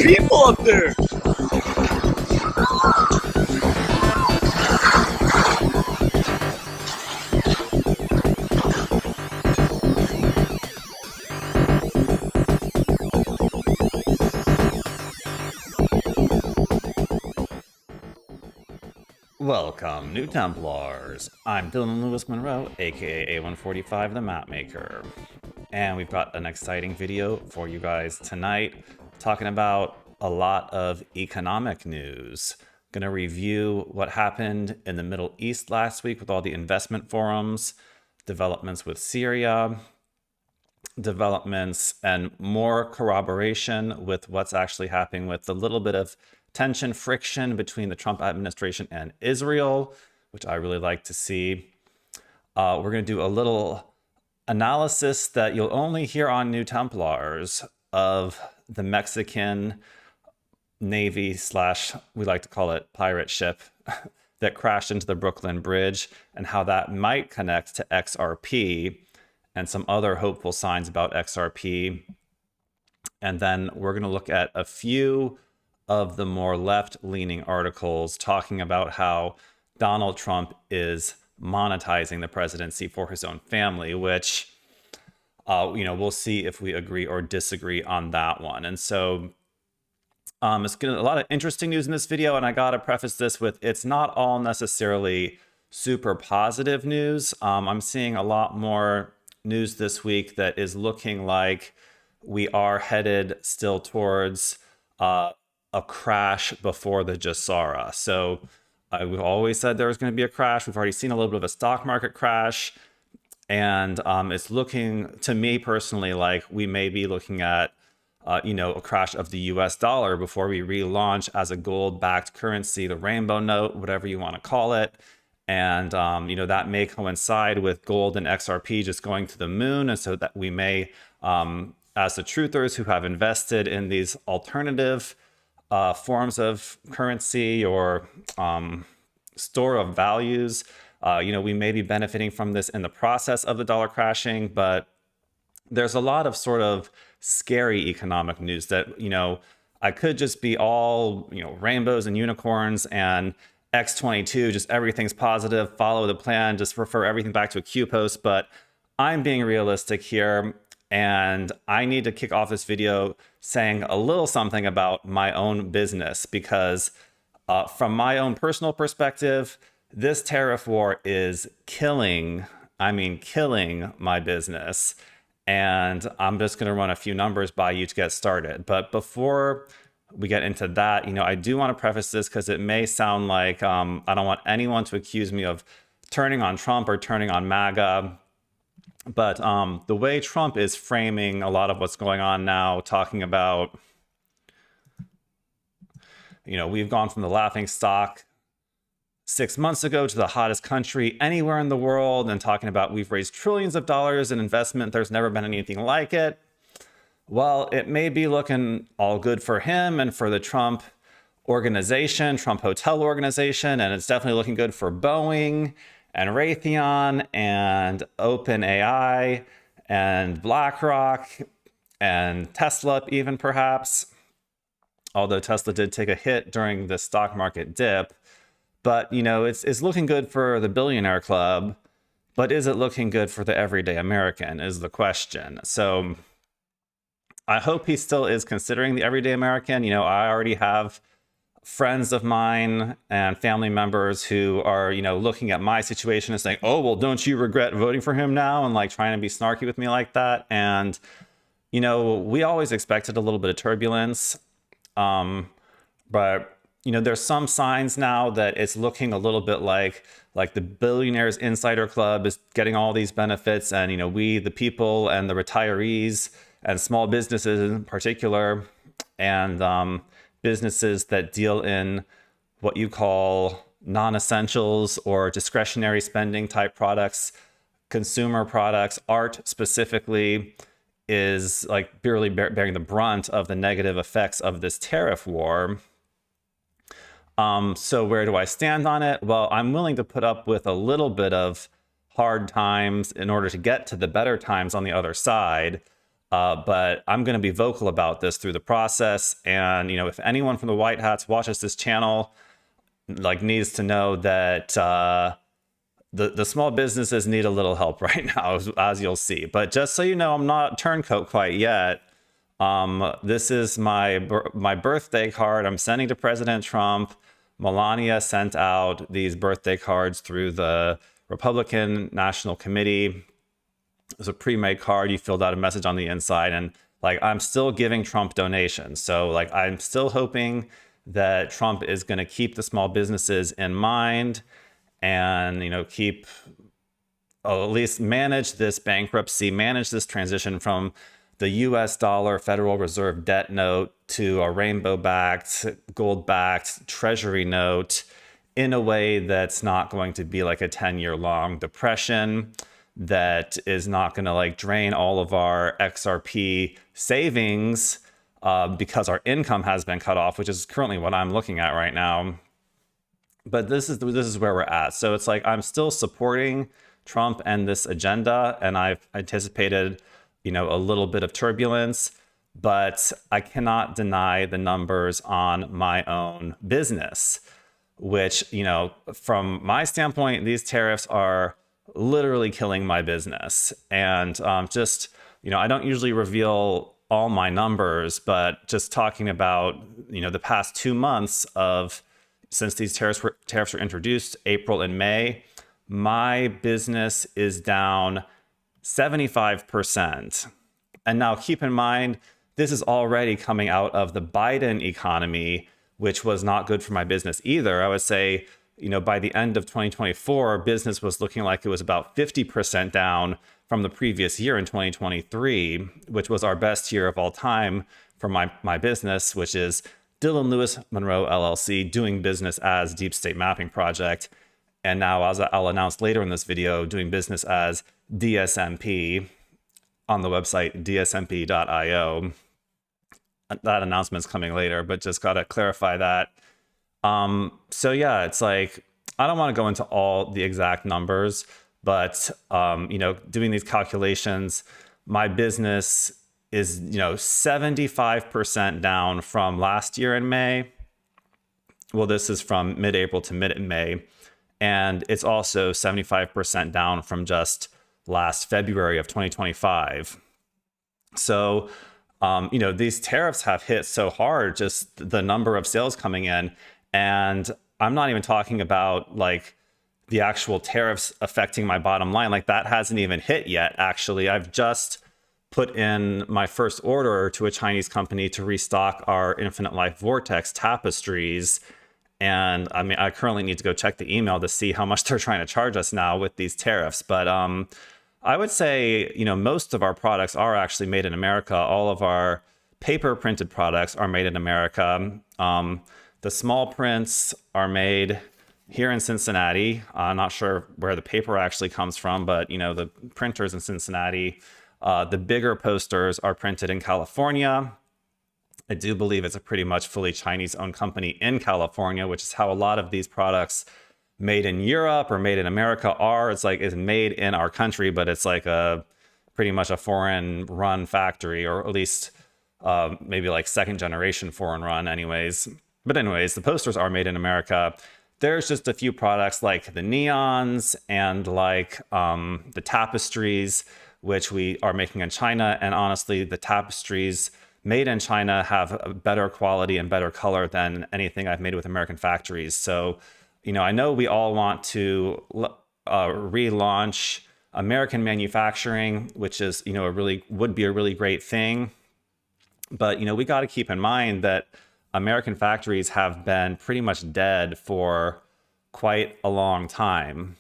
people up there. Welcome, new Templars. I'm Dylan Lewis Monroe, aka A145 the Mapmaker. And we've got an exciting video for you guys tonight, talking about a lot of economic news. Gonna review what happened in the Middle East last week with all the investment forums, developments with Syria, developments and more corroboration with what's actually happening with the little bit of tension, friction between the Trump administration and Israel, which I really like to see. We're going to do a little analysis that you'll only hear on New Templars of the Mexican Navy / we like to call it pirate ship that crashed into the Brooklyn Bridge, and how that might connect to XRP and some other hopeful signs about XRP. And then we're going to look at a few of the more left-leaning articles talking about how Donald Trump is monetizing the presidency for his own family, which, we'll see if we agree or disagree on that one. And so it's getting a lot of interesting news in this video, and I got to preface this with, it's not all necessarily super positive news. I'm seeing a lot more news this week that is looking like we are headed still towards a crash before the Jassara. So we've always said there was going to be a crash. We've already seen a little bit of a stock market crash. And it's looking to me personally like we may be looking at, a crash of the US dollar before we relaunch as a gold-backed currency, the rainbow note, whatever you want to call it. And, that may coincide with gold and XRP just going to the moon. And so that we may, as the truthers who have invested in these alternative forms of currency or store of values, we may be benefiting from this in the process of the dollar crashing, but there's a lot of sort of scary economic news that, I could just be all, rainbows and unicorns and X22, just everything's positive, follow the plan, just refer everything back to a Q post, but I'm being realistic here. And I need to kick off this video saying a little something about my own business, because from my own personal perspective, this tariff war is killing my business. And I'm just going to run a few numbers by you to get started. But before we get into that, I do want to preface this because it may sound like I don't want anyone to accuse me of turning on Trump or turning on MAGA. But the way Trump is framing a lot of what's going on now, talking about, we've gone from the laughing stock 6 months ago to the hottest country anywhere in the world, and talking about we've raised trillions of dollars in investment. There's never been anything like it. Well, it may be looking all good for him and for the Trump organization, Trump Hotel organization, and it's definitely looking good for Boeing and Raytheon and OpenAI and BlackRock and Tesla even perhaps, although Tesla did take a hit during the stock market dip. But, it's looking good for the billionaire club, but is it looking good for the everyday American is the question. So I hope he still is considering the everyday American. I already have friends of mine and family members who are, looking at my situation and saying, oh, well, don't you regret voting for him now? And like trying to be snarky with me like that. And, we always expected a little bit of turbulence. But, there's some signs now that it's looking a little bit like the Billionaires Insider Club is getting all these benefits. And, we, the people and the retirees and small businesses in particular, and businesses that deal in what you call non-essentials or discretionary spending type products, consumer products, art specifically, is like barely bearing the brunt of the negative effects of this tariff war. So where do I stand on it? Well, I'm willing to put up with a little bit of hard times in order to get to the better times on the other side. But I'm going to be vocal about this through the process. And, if anyone from the White Hats watches this channel, like, needs to know that the small businesses need a little help right now, as you'll see. But just so you know, I'm not turncoat quite yet. This is my birthday card I'm sending to President Trump. Melania sent out these birthday cards through the Republican National Committee. It was a pre-made card. You filled out a message on the inside, and like, I'm still giving Trump donations. So like, I'm still hoping that Trump is going to keep the small businesses in mind and, keep, at least manage this bankruptcy, manage this transition from the US dollar Federal Reserve debt note to a rainbow-backed, gold-backed treasury note in a way that's not going to be like a 10-year-long depression, that is not going to like drain all of our XRP savings because our income has been cut off, which is currently what I'm looking at right now. But this is where we're at. So it's like, I'm still supporting Trump and this agenda, and I've anticipated, a little bit of turbulence, but I cannot deny the numbers on my own business, which, from my standpoint, these tariffs are literally killing my business. And just, I don't usually reveal all my numbers, but just talking about, the past 2 months since these tariffs were introduced, April and May, my business is down 75%. And now keep in mind, this is already coming out of the Biden economy, which was not good for my business either. I would say, by the end of 2024, business was looking like it was about 50% down from the previous year in 2023, which was our best year of all time for my business, which is Dylan Lewis Monroe LLC, doing business as Deep State Mapping Project. And now, as I'll announce later in this video, doing business as D.S.M.P on the website dsmp.io. That announcement's coming later, but just got to clarify that. So yeah, it's like, I don't want to go into all the exact numbers, but, doing these calculations, my business is, 75% down from last year in May. Well, this is from mid-April to mid-May. And it's also 75% down from just last February of 2025. So, these tariffs have hit so hard, just the number of sales coming in. And I'm not even talking about like the actual tariffs affecting my bottom line. Like, that hasn't even hit yet. Actually, I've just put in my first order to a Chinese company to restock our Infinite Life Vortex tapestries. And I mean, I currently need to go check the email to see how much they're trying to charge us now with these tariffs. But I would say, most of our products are actually made in America. All of our paper printed products are made in America. The small prints are made here in Cincinnati. I'm not sure where the paper actually comes from, but, the printers in Cincinnati. The bigger posters are printed in California. I do believe it's a pretty much fully Chinese-owned company in California, which is how a lot of these products made in Europe or made in America are. It's like, it's made in our country, but it's like pretty much a foreign-run factory, or at least maybe like second-generation foreign-run anyways. But anyways, the posters are made in America. There's just a few products like the neons and like the tapestries, which we are making in China. And honestly, the tapestries made in China have a better quality and better color than anything I've made with American factories. So, I know we all want to relaunch American manufacturing, which is, would be a really great thing. But, we got to keep in mind that American factories have been pretty much dead for quite a long time.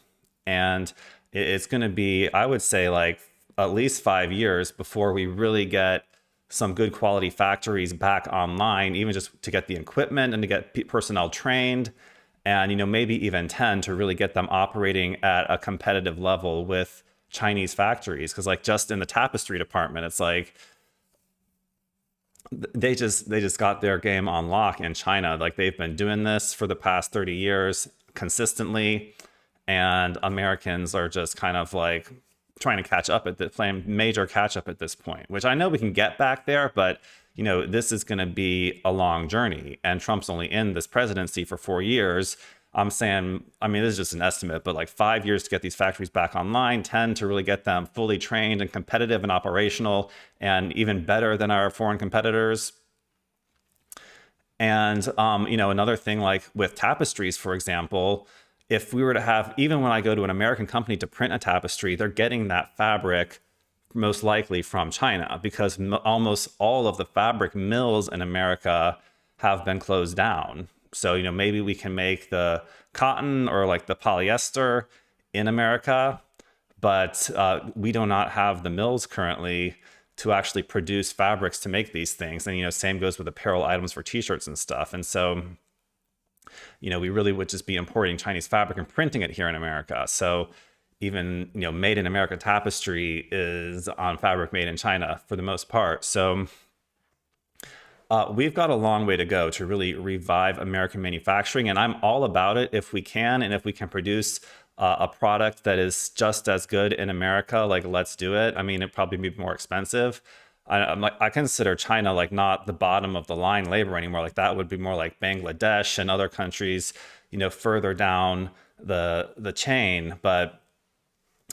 And it's going to be, I would say, like at least 5 years before we really get some good quality factories back online, even just to get the equipment and to get personnel trained, and maybe even 10 to really get them operating at a competitive level with Chinese factories. Because like, just in the tapestry department, it's like they just got their game on lock in China. Like, they've been doing this for the past 30 years consistently, and Americans are just kind of like trying to catch up playing major catch up at this point, which I know we can get back there, but this is going to be a long journey, and Trump's only in this presidency for 4 years. I'm saying, I mean, this is just an estimate, but like 5 years to get these factories back online, 10 to really get them fully trained and competitive and operational, and even better than our foreign competitors. And, another thing, like with tapestries, for example, if we were to have, even when I go to an American company to print a tapestry, they're getting that fabric most likely from China, because almost all of the fabric mills in America have been closed down. So, maybe we can make the cotton or like the polyester in America, but we do not have the mills currently to actually produce fabrics to make these things. And, same goes with apparel items for t-shirts and stuff. And so, we really would just be importing Chinese fabric and printing it here in America. So even, made in America tapestry is on fabric made in China for the most part. So we've got a long way to go to really revive American manufacturing. And I'm all about it if we can. And if we can produce a product that is just as good in America, like, let's do it. I mean, it'd probably be more expensive. I consider China like not the bottom of the line labor anymore. Like that would be more like Bangladesh and other countries, further down the chain. But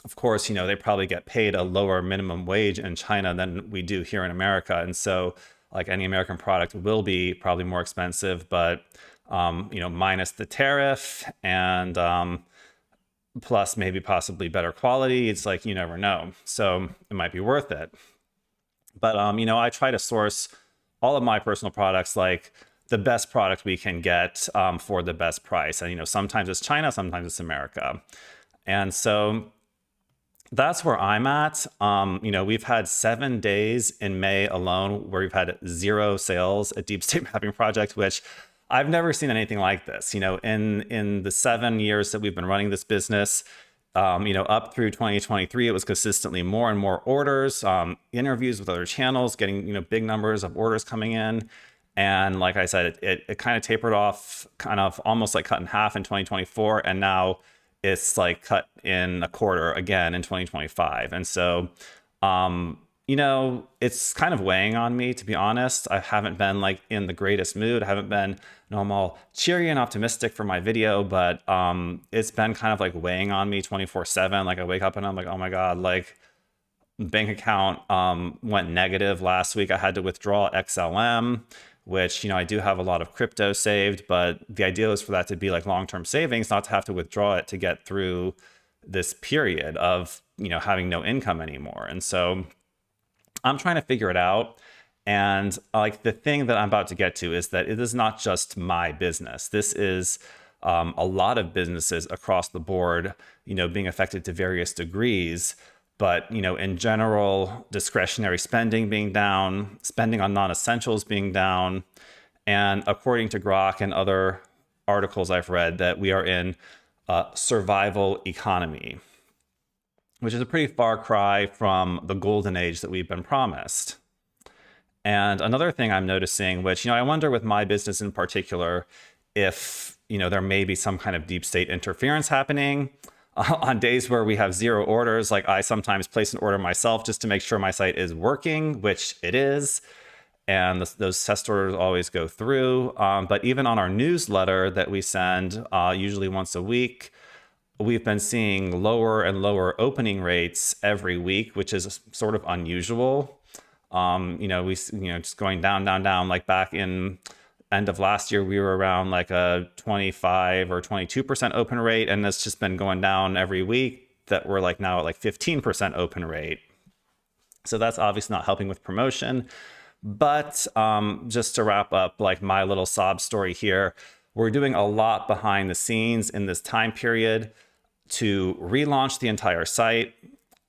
of course, they probably get paid a lower minimum wage in China than we do here in America. And so like any American product will be probably more expensive, but, minus the tariff and plus maybe possibly better quality. It's like, you never know. So it might be worth it. But, I try to source all of my personal products, like the best product we can get for the best price. And, sometimes it's China, sometimes it's America. And so that's where I'm at. We've had 7 days in May alone where we've had 0 sales at Deep State Mapping Project, which I've never seen anything like this. In the 7 years that we've been running this business, up through 2023, it was consistently more and more orders, interviews with other channels, getting, big numbers of orders coming in. And like I said, it kind of tapered off, kind of almost like cut in half in 2024. And now it's like cut in a quarter again in 2025. And so, it's kind of weighing on me, to be honest. I haven't been like in the greatest mood. I haven't been, I'm all cheery and optimistic for my video, but it's been kind of like weighing on me 24/7. Like I wake up and I'm like, oh my God, like bank account went negative last week. I had to withdraw XLM, which, I do have a lot of crypto saved, but the idea is for that to be like long-term savings, not to have to withdraw it to get through this period of, having no income anymore. And so I'm trying to figure it out. And like the thing that I'm about to get to is that it is not just my business. This is a lot of businesses across the board, being affected to various degrees. But, in general, discretionary spending being down, spending on non-essentials being down. And according to Grok and other articles I've read, that we are in a survival economy, which is a pretty far cry from the golden age that we've been promised. And another thing I'm noticing, which, I wonder with my business in particular, if, there may be some kind of deep state interference happening. On days where we have 0 orders, like I sometimes place an order myself just to make sure my site is working, which it is. And those test orders always go through. But even on our newsletter that we send usually once a week, we've been seeing lower and lower opening rates every week, which is sort of unusual. Just going down, like back in end of last year, we were around like a 25 or 22% open rate. And it's just been going down every week that we're like now at like 15% open rate. So that's obviously not helping with promotion. But just to wrap up like my little sob story here, we're doing a lot behind the scenes in this time period to relaunch the entire site.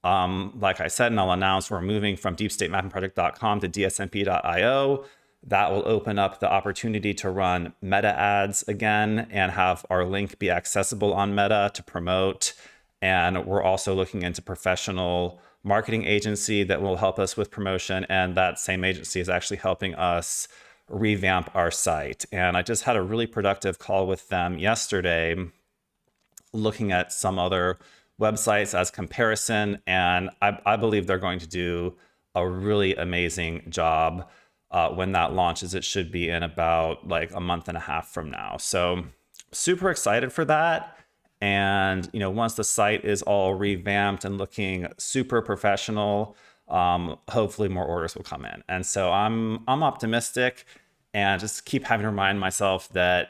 Like I said, and I'll announce, we're moving from deepstatemappingproject.com to dsmp.io. That will open up the opportunity to run Meta ads again and have our link be accessible on Meta to promote. And we're also looking into professional marketing agency that will help us with promotion. And that same agency is actually helping us revamp our site. And I just had a really productive call with them yesterday, looking at some other websites as comparison, and I believe they're going to do a really amazing job when that launches. It should be in about like a month and a half from now. So super excited for that. And, you know, once the site is all revamped and looking super professional, hopefully more orders will come in. And so I'm optimistic, and just keep having to remind myself that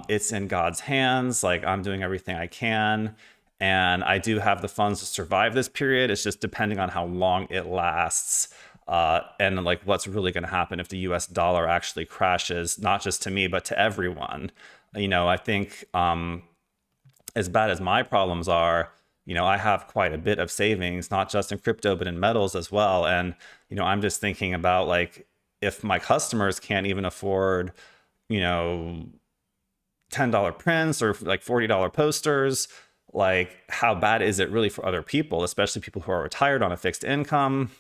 it's in God's hands. Like, I'm doing everything I can, and I do have the funds to survive this period. It's just depending on how long it lasts. And like what's really going to happen if the US dollar actually crashes, not just to me, but to everyone. You know, I think as bad as my problems are, you know, I have quite a bit of savings, not just in crypto, but in metals as well. And, you know, I'm just thinking about like, if my customers can't even afford, you know, $10 prints or like $40 posters, like how bad is it really for other people, especially people who are retired on a fixed income?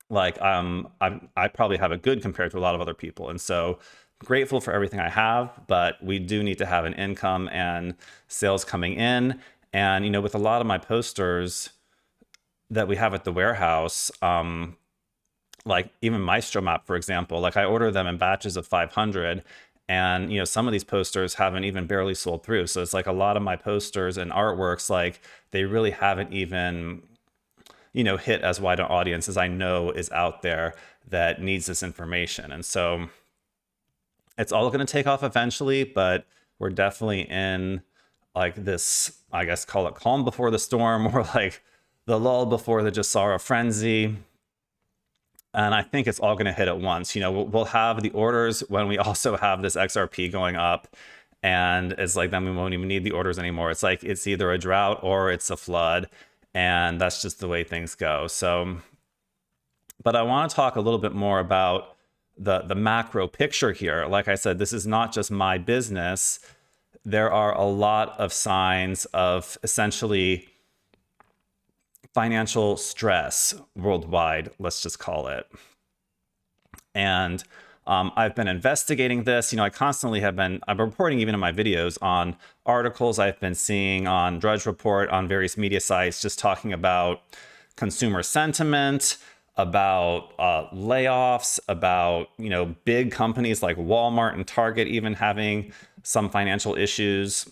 Like I probably have it good compared to a lot of other people. And so grateful for everything I have, but we do need to have an income and sales coming in. And, you know, with a lot of my posters that we have at the warehouse, like even Maestro Map, for example, like I order them in batches of 500, and, you know, some of these posters haven't even barely sold through. So it's like a lot of my posters and artworks, like they really haven't even, you know, hit as wide an audience as I know is out there that needs this information. And so it's all going to take off eventually, but we're definitely in like this, I guess, call it calm before the storm, or like the lull before the Jasara frenzy. And I think it's all going to hit at once. You know, we'll have the orders when we also have this XRP going up, and it's like, then we won't even need the orders anymore. It's like, it's either a drought or it's a flood, and that's just the way things go. So, but I want to talk a little bit more about the macro picture here. Like I said, this is not just my business. There are a lot of signs of essentially financial stress worldwide, let's just call it. And I've been investigating this. You know, I constantly have been, I'm reporting even in my videos on articles I've been seeing on Drudge Report, on various media sites, just talking about consumer sentiment, about layoffs, about, you know, big companies like Walmart and Target even having some financial issues.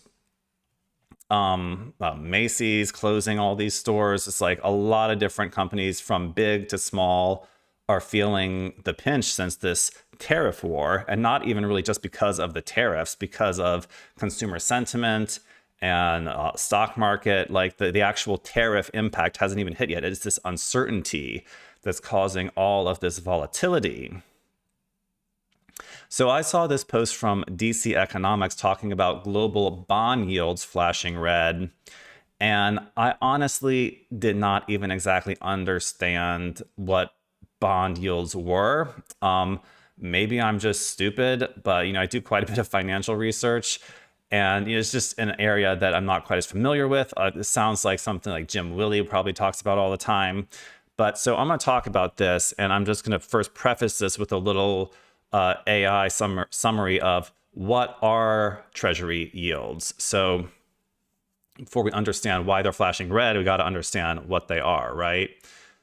Macy's closing all these stores. It's like a lot of different companies from big to small are feeling the pinch since this tariff war, and not even really just because of the tariffs, because of consumer sentiment and stock market. Like the actual tariff impact hasn't even hit yet. It's this uncertainty that's causing all of this volatility. So I saw this post from DC Economics talking about global bond yields flashing red, and I honestly did not even exactly understand what bond yields were. Maybe I'm just stupid, but, you know, I do quite a bit of financial research, and, you know, it's just an area that I'm not quite as familiar with. It sounds like something like Jim Willie probably talks about all the time. But so I'm going to talk about this, and I'm just going to first preface this with a little AI summary of what are treasury yields. So before we understand why they're flashing red, we got to understand what they are, right?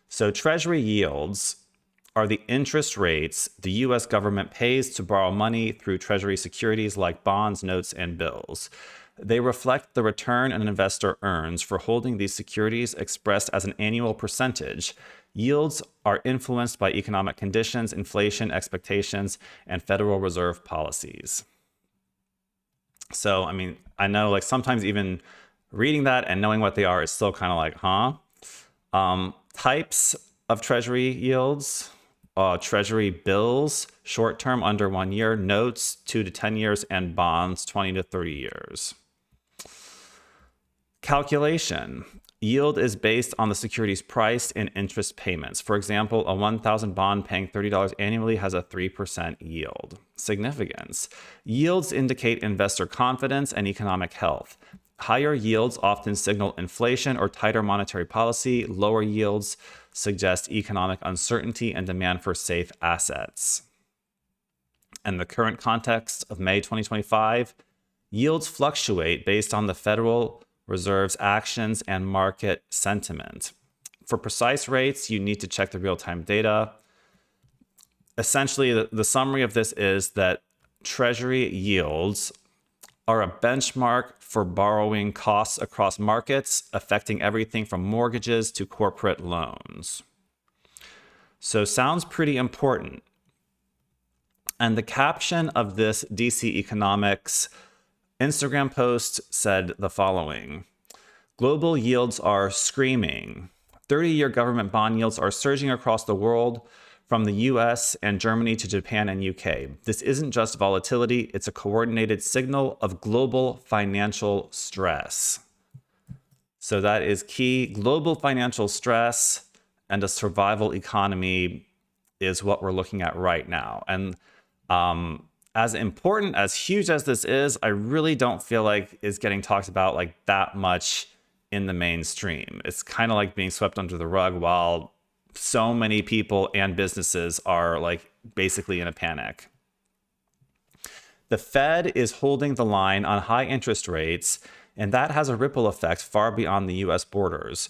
So treasury yields are the interest rates the US government pays to borrow money through treasury securities like bonds, notes, and bills. They reflect the return an investor earns for holding these securities expressed as an annual percentage. Yields are influenced by economic conditions, inflation expectations, and Federal Reserve policies. So, I mean, I know like sometimes even reading that and knowing what they are is still kind of like, huh? Types of treasury yields, treasury bills, short-term under 1 year, notes 2 to 10 years, and bonds 20 to 30 years. Calculation. Yield is based on the securities priced in interest payments. For example, a 1,000 bond paying $30 annually has a 3% yield. Significance. Yields indicate investor confidence and economic health. Higher yields often signal inflation or tighter monetary policy. Lower yields suggest economic uncertainty and demand for safe assets. In the current context of May 2025, yields fluctuate based on the Federal reserves actions, and market sentiment. For precise rates, you need to check the real-time data. Essentially, the summary of this is that Treasury yields are a benchmark for borrowing costs across markets, affecting everything from mortgages to corporate loans. So sounds pretty important. And the caption of this DC Economics Instagram post said the following: global yields are screaming. 30-year government bond yields are surging across the world, from the US and Germany to Japan and UK. This isn't just volatility, it's a coordinated signal of global financial stress. So that is key. Global financial stress and a survival economy is what we're looking at right now. And as important, as huge as this is, I really don't feel like it's getting talked about like that much in the mainstream. It's kind of like being swept under the rug while so many people and businesses are like basically in a panic. The Fed is holding the line on high interest rates, and that has a ripple effect far beyond the US borders.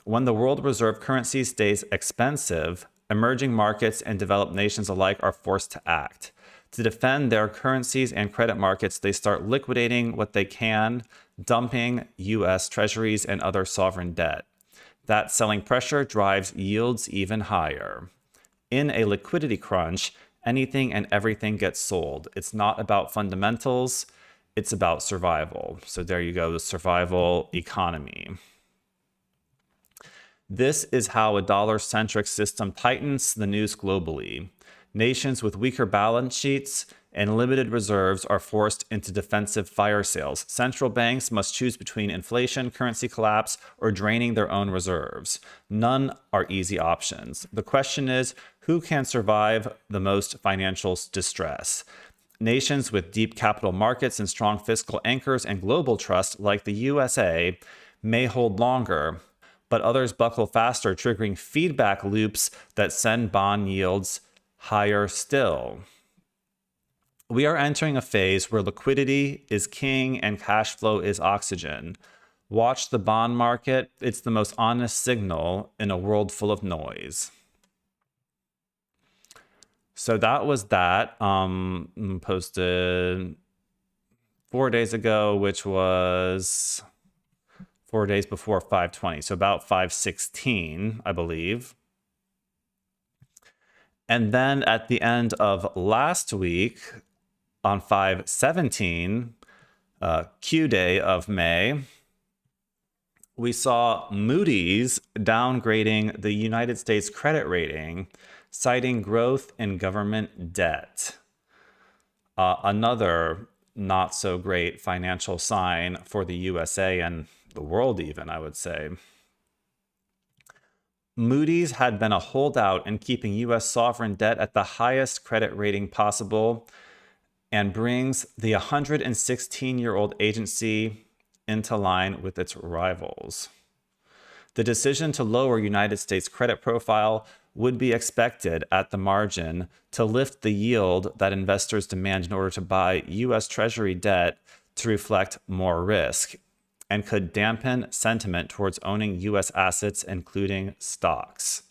When the world reserve currency stays expensive, emerging markets and developed nations alike are forced to act. To defend their currencies and credit markets, they start liquidating what they can, dumping US treasuries and other sovereign debt. That selling pressure drives yields even higher. In a liquidity crunch, anything and everything gets sold. It's not about fundamentals, it's about survival. So there you go, the survival economy. This is how a dollar-centric system tightens the noose globally. Nations with weaker balance sheets and limited reserves are forced into defensive fire sales. Central banks must choose between inflation, currency collapse, or draining their own reserves. None are easy options. The question is, who can survive the most financial distress? Nations with deep capital markets and strong fiscal anchors and global trust, like the USA, may hold longer, but others buckle faster, triggering feedback loops that send bond yields higher still. We are entering a phase where liquidity is king and cash flow is oxygen. Watch the bond market. It's the most honest signal in a world full of noise. So that was that. Posted 4 days ago, which was 4 days before 520. So about 516, I believe. And then at the end of last week, on 5/17, Q day of May, we saw Moody's downgrading the United States credit rating, citing growth in government debt. Another not so great financial sign for the USA and the world even, I would say. Moody's had been a holdout in keeping US sovereign debt at the highest credit rating possible, and brings the 116-year-old agency into line with its rivals. The decision to lower United States credit profile would be expected at the margin to lift the yield that investors demand in order to buy US Treasury debt to reflect more risk, and could dampen sentiment towards owning US assets, including stocks.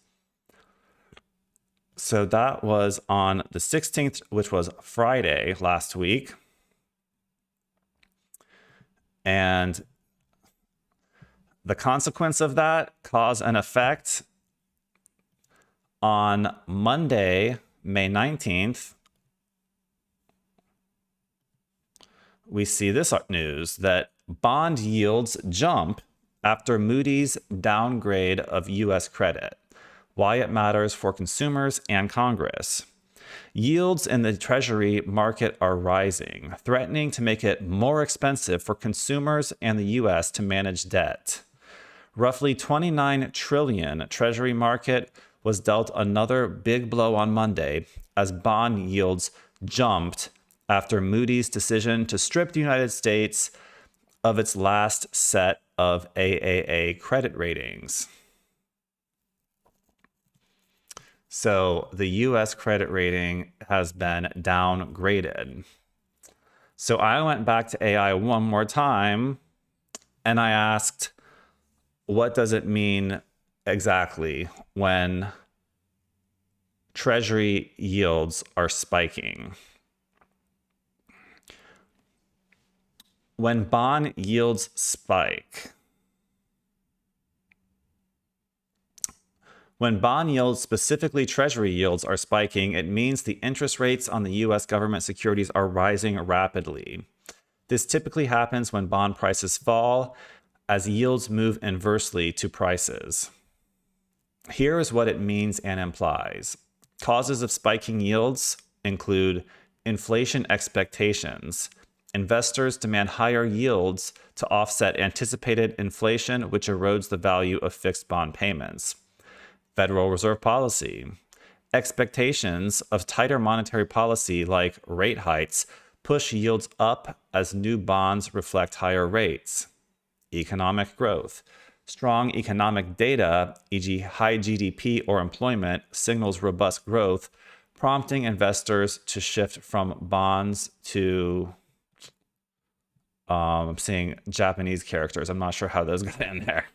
So that was on the 16th, which was Friday last week. And the consequence of that, cause and effect, on Monday, May 19th, we see this news that bond yields jump after Moody's downgrade of US credit. Why it matters for consumers and Congress. Yields in the Treasury market are rising, threatening to make it more expensive for consumers and the US to manage debt. Roughly $29 trillion Treasury market was dealt another big blow on Monday as bond yields jumped after Moody's decision to strip the United States of its last set of AAA credit ratings. So the US credit rating has been downgraded. So I went back to AI one more time And I asked, what does it mean exactly when treasury yields are spiking? When bond yields spike, when bond yields, specifically treasury yields, are spiking, it means the interest rates on the US government securities are rising rapidly. This typically happens when bond prices fall as yields move inversely to prices. Here is what it means and implies. Causes of spiking yields include inflation expectations. Investors demand higher yields to offset anticipated inflation, which erodes the value of fixed bond payments. Federal Reserve policy. Expectations of tighter monetary policy, like rate hikes, push yields up as new bonds reflect higher rates. Economic growth. Strong economic data, e.g., high GDP or employment, signals robust growth, prompting investors to shift from bonds to, I'm seeing Japanese characters. I'm not sure how those got in there.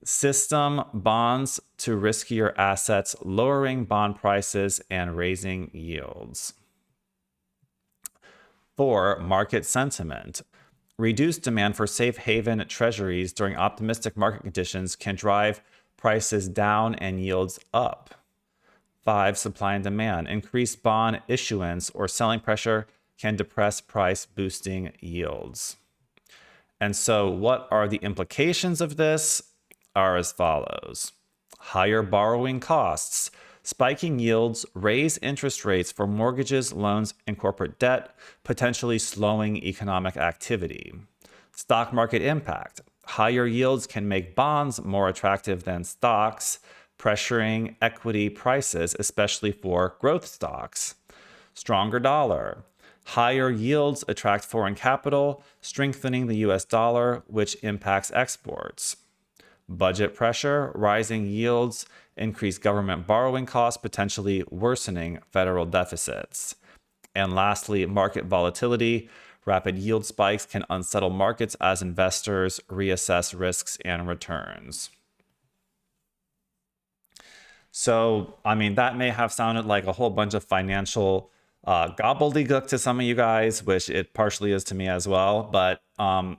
System bonds to riskier assets, lowering bond prices and raising yields. 4. Market sentiment. Reduced demand for safe haven treasuries during optimistic market conditions can drive prices down and yields up. 5. Supply and demand. Increased bond issuance or selling pressure can depress price, boosting yields. And so what are the implications of this? Are as follows. Higher borrowing costs. Spiking yields raise interest rates for mortgages, loans, and corporate debt, potentially slowing economic activity. Stock market impact. Higher yields can make bonds more attractive than stocks, pressuring equity prices, especially for growth stocks. Stronger dollar. Higher yields attract foreign capital, strengthening the US dollar, which impacts exports. Budget pressure, rising yields increase government borrowing costs, potentially worsening federal deficits. And lastly, market volatility. Rapid yield spikes can unsettle markets as investors reassess risks and returns. So, I mean, that may have sounded like a whole bunch of financial gobbledygook to some of you guys, which it partially is to me as well. But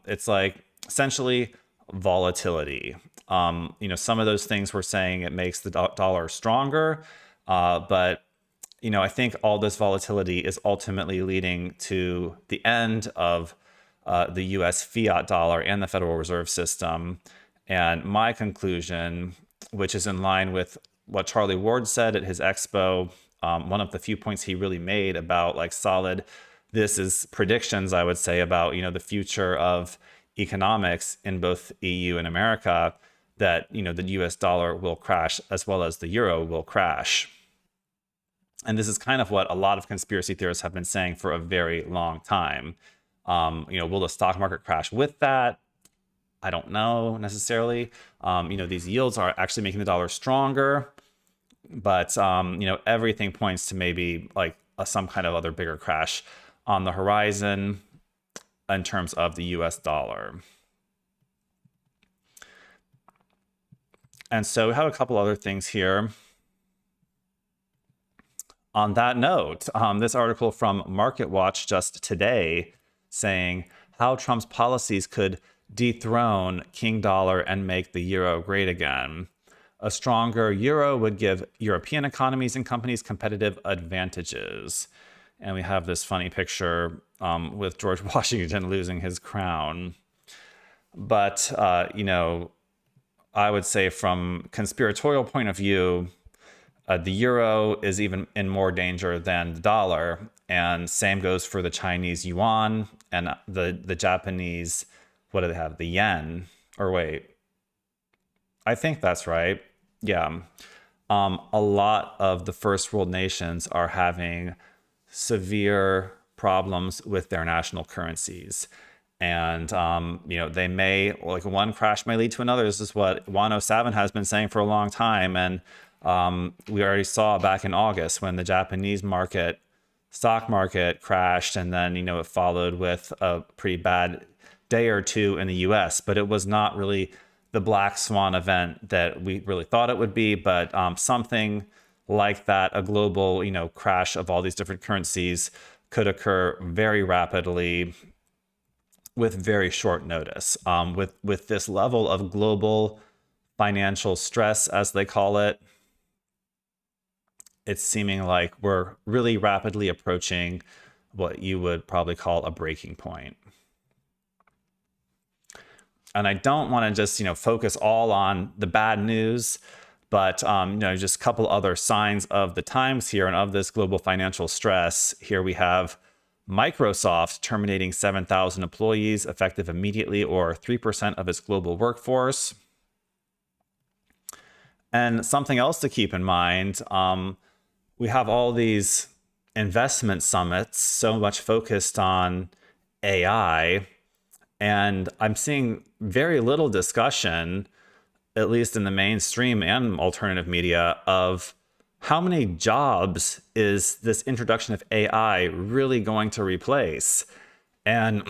it's like essentially volatility. Some of those things we're saying it makes the dollar stronger, but I think all this volatility is ultimately leading to the end of the U.S. fiat dollar and the Federal Reserve System. And my conclusion, which is in line with what Charlie Ward said at his expo, one of the few points he really made about like solid, this is predictions, I would say, about the future of economics in both EU and America, that the US dollar will crash as well as the euro will crash. And this is kind of what a lot of conspiracy theorists have been saying for a very long time. Will the stock market crash with that? I don't know necessarily. These yields are actually making the dollar stronger, but everything points to maybe like some kind of other bigger crash on the horizon in terms of the US dollar. And so we have a couple other things here. On that note, this article from MarketWatch just today saying how Trump's policies could dethrone King Dollar and make the euro great again. A stronger euro would give European economies and companies competitive advantages. And we have this funny picture with George Washington losing his crown. But, I would say from conspiratorial point of view, the euro is even in more danger than the dollar. And same goes for the Chinese yuan and the Japanese, what do they have? The yen. Or wait, I think that's right. Yeah. A lot of the first world nations are having severe problems with their national currencies. And, they may, like one crash may lead to another. This is what 107 has been saying for a long time. And we already saw back in August when the Japanese stock market crashed. And then, it followed with a pretty bad day or two in the US, but it was not really the black swan event that we really thought it would be. But something like that, a global, crash of all these different currencies could occur very rapidly with very short notice. With this level of global financial stress, as they call it, it's seeming like we're really rapidly approaching what you would probably call a breaking point. And I don't want to just, focus all on the bad news, but, just a couple other signs of the times here and of this global financial stress. Here we have Microsoft terminating 7,000 employees effective immediately, or 3% of its global workforce. And something else to keep in mind, we have all these investment summits so much focused on AI, and I'm seeing very little discussion, at least in the mainstream and alternative media, of how many jobs is this introduction of AI really going to replace. And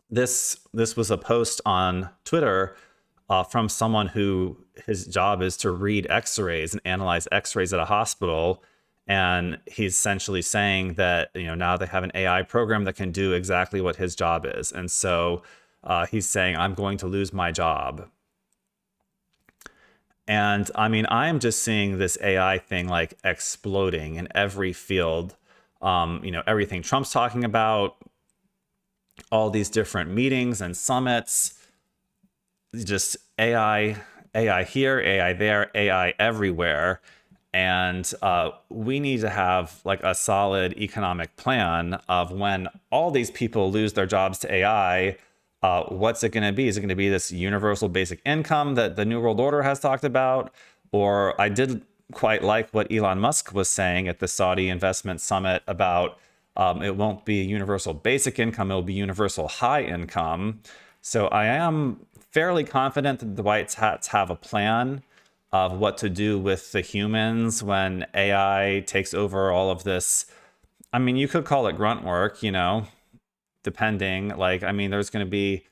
this was a post on Twitter from someone who his job is to read x-rays and analyze x-rays at a hospital. And he's essentially saying that, now they have an AI program that can do exactly what his job is. And so he's saying, I'm going to lose my job. And I mean, I am just seeing this AI thing like exploding in every field. Everything Trump's talking about, all these different meetings and summits, just AI here, AI there, AI everywhere. And we need to have like a solid economic plan of when all these people lose their jobs to AI, what's it going to be? Is it going to be this universal basic income that the New World Order has talked about? Or I did quite like what Elon Musk was saying at the Saudi Investment Summit about it won't be a universal basic income, it'll be universal high income. So I am fairly confident that the white hats have a plan of what to do with the humans when AI takes over all of this. I mean, you could call it grunt work, depending. There's going to be,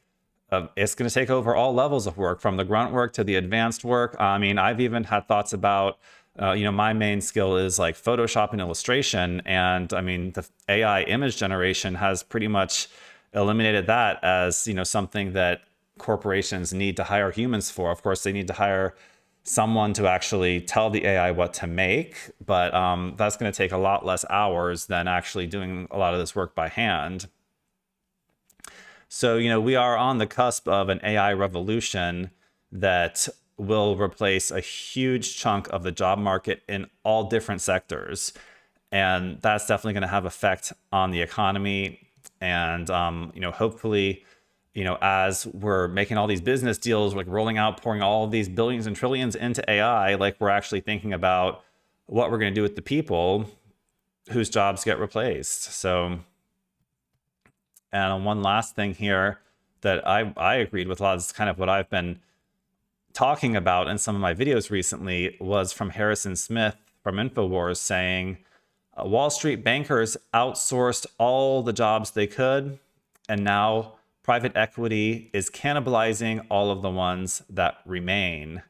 it's going to take over all levels of work, from the grunt work to the advanced work. I've even had thoughts about, my main skill is like Photoshop and illustration. And the AI image generation has pretty much eliminated that as, something that corporations need to hire humans for. Of course, they need to hire someone to actually tell the AI what to make, but that's going to take a lot less hours than actually doing a lot of this work by hand. So, we are on the cusp of an AI revolution that will replace a huge chunk of the job market in all different sectors. And that's definitely going to have effect on the economy. And, hopefully, as we're making all these business deals, like rolling out, pouring all of these billions and trillions into AI, like we're actually thinking about what we're going to do with the people whose jobs get replaced. So, and one last thing here that I agreed with a lot, is kind of what I've been talking about in some of my videos recently, was from Harrison Smith from InfoWars saying, Wall Street bankers outsourced all the jobs they could, and now private equity is cannibalizing all of the ones that remain.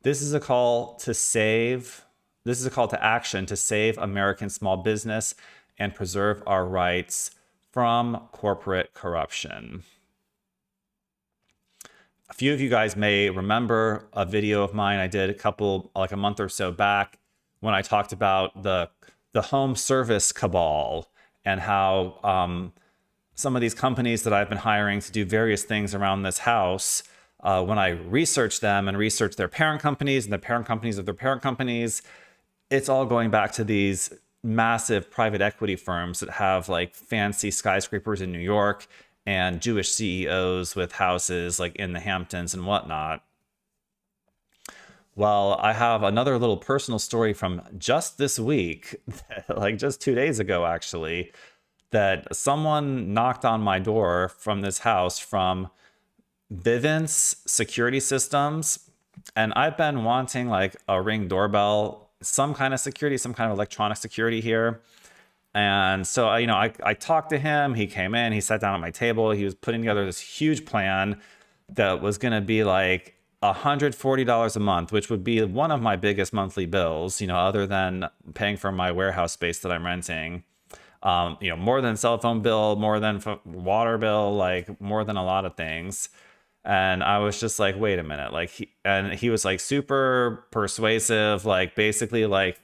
This is a call to save. This is a call to action to save American small business and preserve our rights from corporate corruption. A few of you guys may remember a video of mine I did a month or so back, when I talked about the home service cabal and how some of these companies that I've been hiring to do various things around this house, when I research them and research their parent companies and the parent companies of their parent companies, it's all going back to these massive private equity firms that have like fancy skyscrapers in New York and Jewish CEOs with houses like in the Hamptons and whatnot. Well, I have another little personal story from just this week, like just 2 days ago, actually, that someone knocked on my door from this house from Vivint's security systems. And I've been wanting like a Ring doorbell, some kind of security, some kind of electronic security here. And so, I talked to him. He came in, he sat down at my table. He was putting together this huge plan that was going to be like $140 a month, which would be one of my biggest monthly bills, other than paying for my warehouse space that I'm renting. More than cell phone bill, more than water bill, like more than a lot of things. And I was just like, wait a minute. Like, he was like super persuasive, like basically like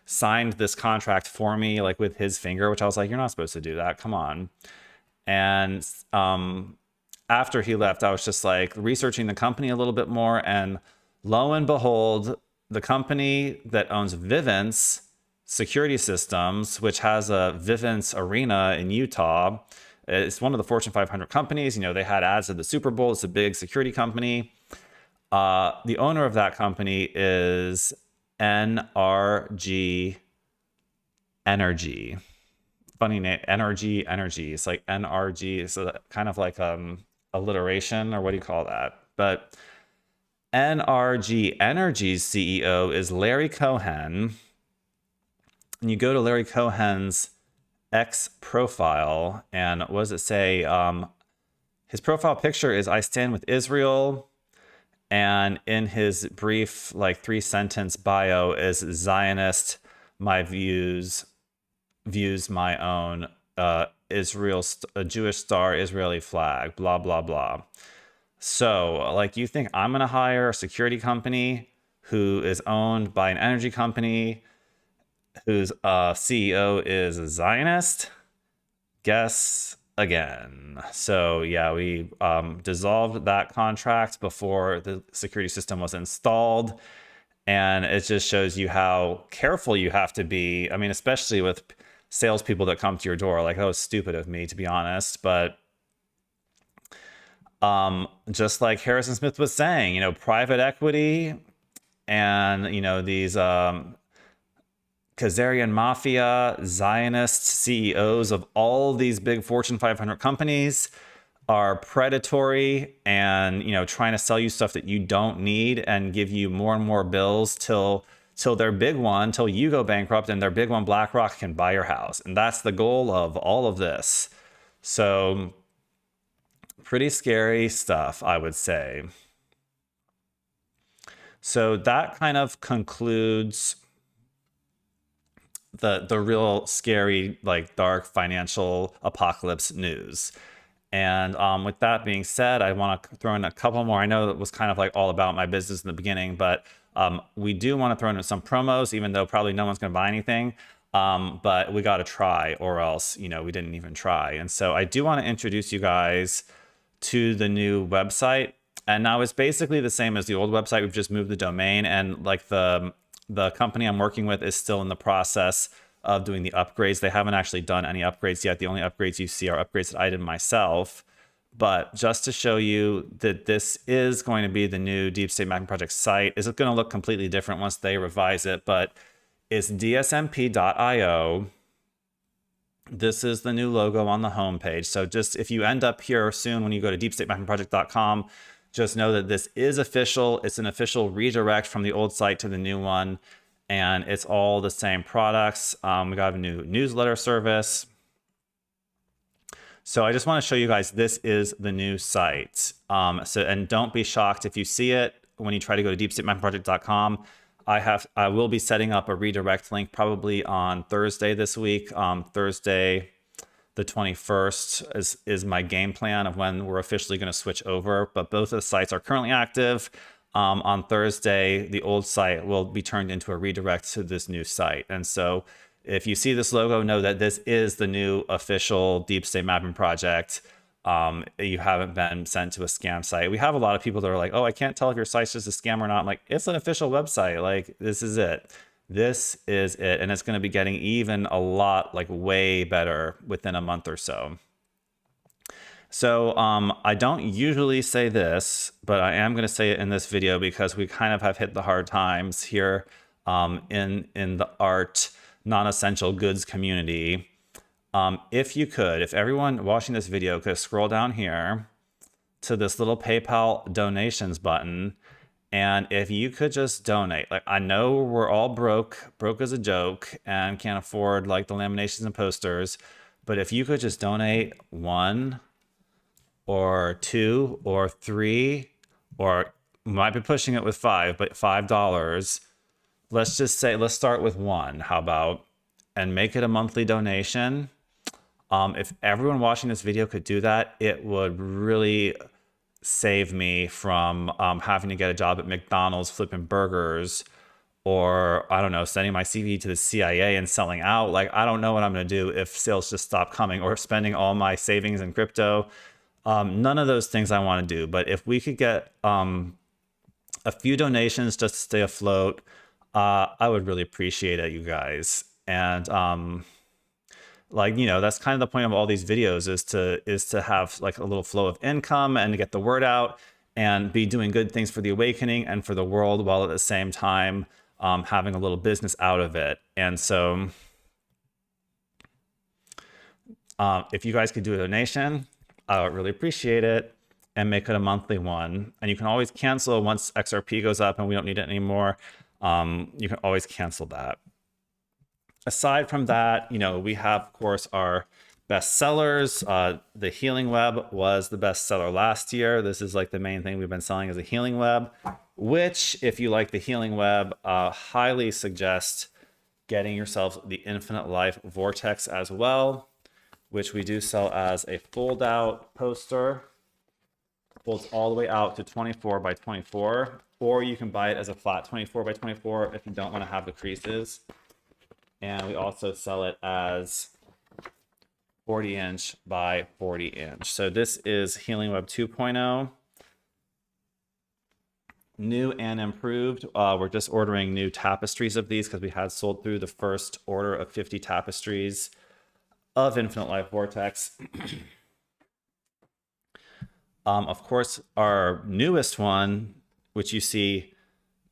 signed this contract for me, like with his finger, which I was like, you're not supposed to do that. Come on. And after he left, I was just like researching the company a little bit more. And lo and behold, the company that owns Vivint Security Systems, which has a Vivint Arena in Utah, it's one of the Fortune 500 companies. They had ads at the Super Bowl. It's a big security company. The owner of that company is NRG Energy. Funny name, Energy. It's like NRG. So kind of like alliteration, or what do you call that? But NRG Energy's CEO is Larry Cohen. And you go to Larry Cohen's X profile, and what does it say? His profile picture is, I stand with Israel. And in his brief, like 3-sentence bio is Zionist, my views my own, Israel, a Jewish star, Israeli flag, blah, blah, blah. So like, you think I'm going to hire a security company who is owned by an energy company whose CEO is a Zionist? Guess again. So yeah, we dissolved that contract before the security system was installed. And it just shows you how careful you have to be. I mean, especially with salespeople that come to your door. Like, that was stupid of me, to be honest. But just like Harrison Smith was saying, private equity and, these Khazarian Mafia, Zionist CEOs of all these big Fortune 500 companies are predatory and, trying to sell you stuff that you don't need and give you more and more bills till their big one, till you go bankrupt and their big one, BlackRock, can buy your house. And that's the goal of all of this. So pretty scary stuff, I would say. So that kind of concludes the real scary, like dark financial apocalypse news. And with that being said, I want to throw in a couple more. I know it was kind of like all about my business in the beginning, but we do want to throw in some promos, even though probably no one's going to buy anything. But we got to try, or else, we didn't even try. And so I do want to introduce you guys to the new website. And now it's basically the same as the old website. We've just moved the domain, and like the company I'm working with is still in the process of doing the upgrades. They haven't actually done any upgrades yet. The only upgrades you see are upgrades that I did myself. But just to show you that this is going to be the new Deep State Mapping Project site. Is it going to look completely different once they revise it? But it's dsmp.io. This is the new logo on the homepage. So just if you end up here soon when you go to deepstatemappingproject.com, just know that this is official. It's an official redirect from the old site to the new one. And it's all the same products. We got a new newsletter service. So I just want to show you guys, this is the new site. And don't be shocked if you see it when you try to go to deepstatemappingproject.com. I will be setting up a redirect link probably on Thursday this week. Thursday the 21st is my game plan of when we're officially going to switch over. But both of the sites are currently active. On Thursday, the old site will be turned into a redirect to this new site. And so if you see this logo, know that this is the new official Deep State Mapping Project. You haven't been sent to a scam site. We have a lot of people that are like, oh, I can't tell if your site's just a scam or not. I'm like, it's an official website. Like, this is it. This is it. And it's going to be getting even a lot, like way better within a month or so. So I don't usually say this, but I am going to say it in this video because we kind of have hit the hard times here in the art non-essential goods community. If everyone watching this video could scroll down here to this little PayPal donations button And if you could just donate, like I know we're all broke as a joke and can't afford like the laminations and posters, but if you could just donate 1 or 2 or 3, or might be pushing it with 5, but $5, let's just say, let's start with 1. How about, and make it a monthly donation. If everyone watching this video could do that, it would really save me from having to get a job at McDonald's flipping burgers, or I don't know, sending my CV to the CIA and selling out. Like, I don't know what I'm going to do if sales just stop coming, or spending all my savings in crypto. None of those things I want to do. But if we could get a few donations just to stay afloat, I would really appreciate it, you guys. And like, you know, that's kind of the point of all these videos, is to have like a little flow of income and to get the word out and be doing good things for the awakening and for the world, while at the same time having a little business out of it. And so if you guys could do a donation, I would really appreciate it, and make it a monthly one. And you can always cancel once XRP goes up and we don't need it anymore. You can always cancel that. Aside from that, you know, we have, of course, our best sellers. The Healing Web was the best seller last year. This is like the main thing we've been selling, is a Healing Web, which, if you like the Healing Web, highly suggest getting yourself the Infinite Life Vortex as well, which we do sell as a fold out poster. Folds all the way out to 24 by 24, or you can buy it as a flat 24 by 24 if you don't want to have the creases. And we also sell it as 40-inch by 40-inch. So this is Healing Web 2.0. New and improved. We're just ordering new tapestries of these because we had sold through the first order of 50 tapestries of Infinite Life Vortex. Of course, our newest one, which you see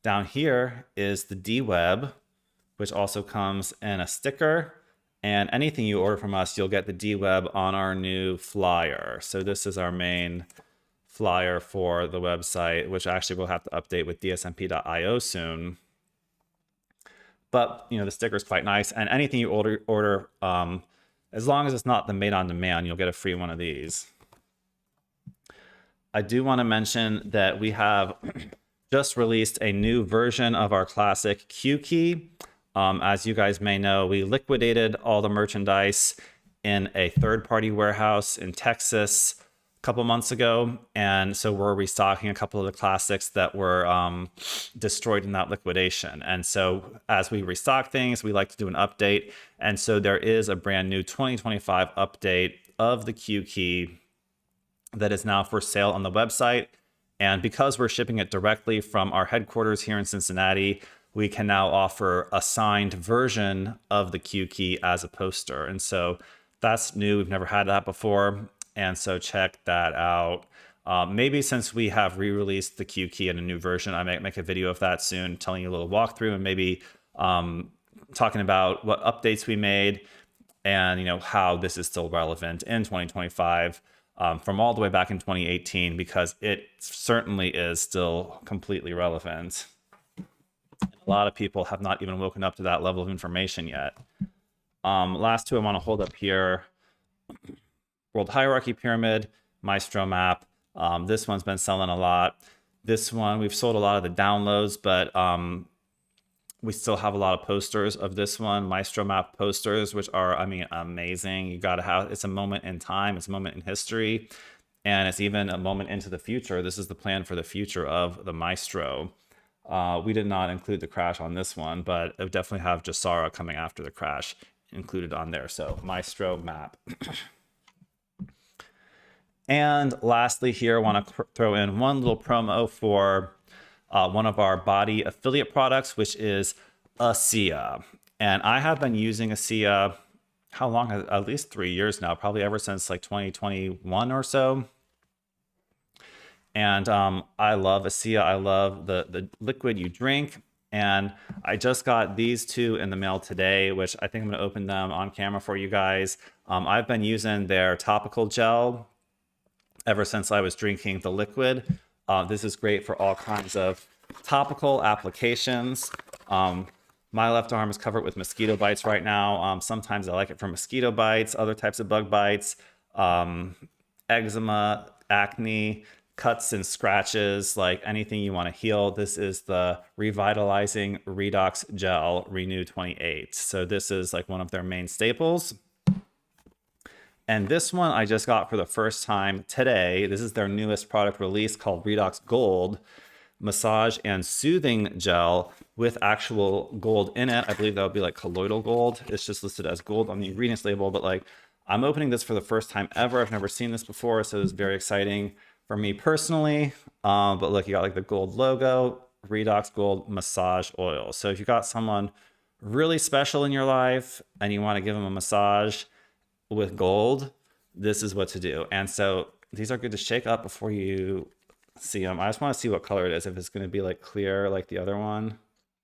down here, is the D-Web, which also comes in a sticker. And anything you order from us, you'll get the D-Web on our new flyer. So this is our main flyer for the website, which actually we'll have to update with D.S.M.P.io soon. But, you know, the sticker is quite nice. And anything you order, as long as it's not the made on demand, you'll get a free one of these. I do want to mention that we have just released a new version of our classic Q key. As you guys may know, we liquidated all the merchandise in a third-party warehouse in Texas a couple months ago. And so we're restocking a couple of the classics that were destroyed in that liquidation. And so as we restock things, we like to do an update. And so there is a brand new 2025 update of the Q key that is now for sale on the website. And because we're shipping it directly from our headquarters here in Cincinnati, we can now offer a signed version of the Q key as a poster. And so that's new. We've never had that before. And so check that out. Maybe since we have re-released the Q key in a new version, I might make a video of that soon, telling you a little walkthrough, and maybe talking about what updates we made and, you know, how this is still relevant in 2025. From all the way back in 2018, because it certainly is still completely relevant. A lot of people have not even woken up to that level of information yet. Last two I want to hold up here. World Hierarchy Pyramid, Maestro map. This one's been selling a lot. This one, we've sold a lot of the downloads, but we still have a lot of posters of this one, Maestro map posters, which are, I mean, amazing. You got to have, it's a moment in time, it's a moment in history, and it's even a moment into the future. This is the plan for the future of the Maestro. We did not include the crash on this one, but it would definitely have Jasara coming after the crash included on there. So Maestro map. And lastly here, I want to throw in one little promo for one of our body affiliate products, which is ASEA. And I have been using ASEA, how long? At least 3 years now, probably ever since like 2021 or so. And I love ASEA. I love the liquid you drink. And I just got these two in the mail today, which I think I'm going to open them on camera for you guys. I've been using their topical gel ever since I was drinking the liquid. This is great for all kinds of topical applications. My left arm is covered with mosquito bites right now. Sometimes I like it for mosquito bites, other types of bug bites, eczema, acne, cuts and scratches, like anything you want to heal. This is the Revitalizing Redox Gel Renew 28. So this is like one of their main staples. And this one I just got for the first time today. This is their newest product release called Redox Gold Massage and Soothing Gel with actual gold in it. I believe that would be like colloidal gold. It's just listed as gold on the ingredients label, but like I'm opening this for the first time ever. I've never seen this before, so it's very exciting for me personally. But look, you got like the gold logo, Redox Gold Massage Oil. So if you got someone really special in your life and you want to give them a massage with gold, this is what to do. And so these are good to shake up before you see them. I just want to see what color it is, if it's going to be like clear like the other one.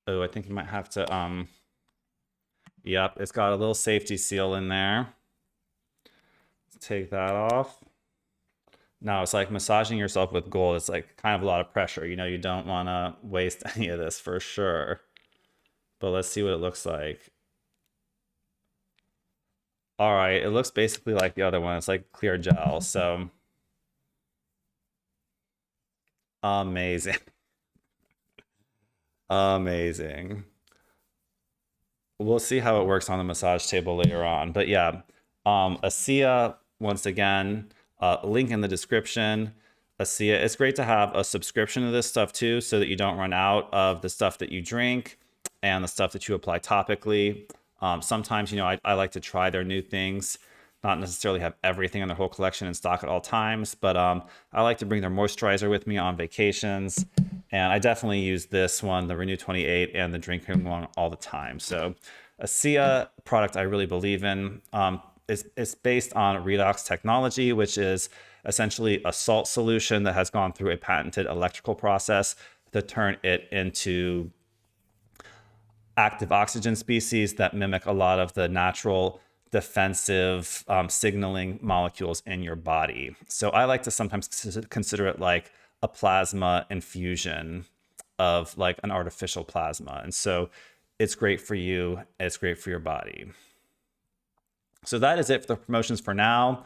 Oh, I think you might have to yep, it's got a little safety seal in there. Let's take that off. No, it's like massaging yourself with gold. It's like kind of a lot of pressure. You know, you don't want to waste any of this for sure. But let's see what it looks like. All right, it looks basically like the other one. It's like clear gel, so amazing. Amazing. We'll see how it works on the massage table later on. But yeah, ASEA, once again, link in the description. ASEA, it's great to have a subscription to this stuff too, so that you don't run out of the stuff that you drink and the stuff that you apply topically. Sometimes, you know, I like to try their new things, not necessarily have everything in their whole collection in stock at all times, but I like to bring their moisturizer with me on vacations. And I definitely use this one, the Renew 28, and the drinking one all the time. So ASEA product I really believe in. It's based on redox technology, which is essentially a salt solution that has gone through a patented electrical process to turn it into active oxygen species that mimic a lot of the natural defensive signaling molecules in your body. So I like to sometimes consider it like a plasma infusion of like an artificial plasma. And so it's great for you. It's great for your body. So that is it for the promotions for now.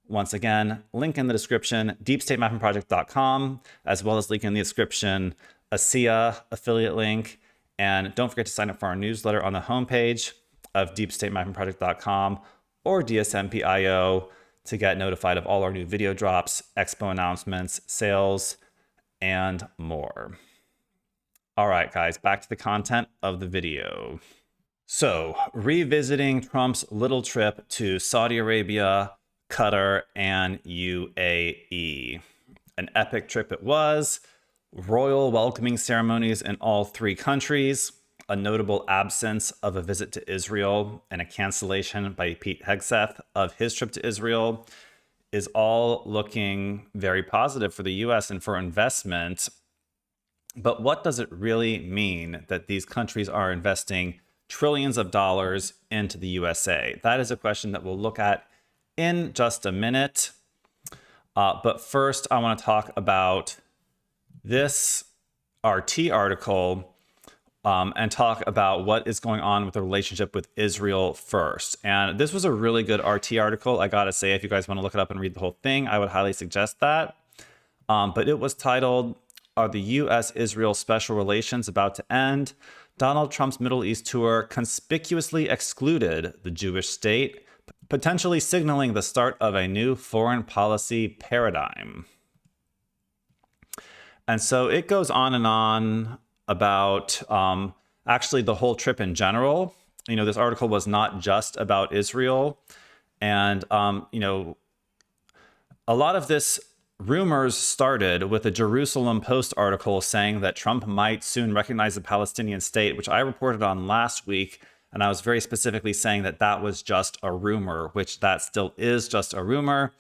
Once again, link in the description, deepstatemappingproject.com, as well as link in the description, ASEA affiliate link. And don't forget to sign up for our newsletter on the homepage of deepstatemappingproject.com or D.S.M.P.io to get notified of all our new video drops, expo announcements, sales, and more. All right, guys, back to the content of the video. So, revisiting Trump's little trip to Saudi Arabia, Qatar, and UAE. An epic trip it was. Royal welcoming ceremonies in all three countries, a notable absence of a visit to Israel, and a cancellation by Pete Hegseth of his trip to Israel is all looking very positive for the US and for investment. But what does it really mean that these countries are investing trillions of dollars into the USA? That is a question that we'll look at in just a minute. But first, I want to talk about this RT article and talk about what is going on with the relationship with Israel first. And this was a really good RT article. I gotta say, if you guys want to look it up and read the whole thing, I would highly suggest that. But it was titled, "Are the U.S.-Israel Special Relations About to End? Donald Trump's Middle East tour conspicuously excluded the Jewish state, potentially signaling the start of a new foreign policy paradigm." And so it goes on and on about actually the whole trip in general. You know, this article was not just about Israel. And, you know, a lot of this rumors started with a Jerusalem Post article saying that Trump might soon recognize the Palestinian state, which I reported on last week. And I was very specifically saying that that was just a rumor, which that still is just a rumor.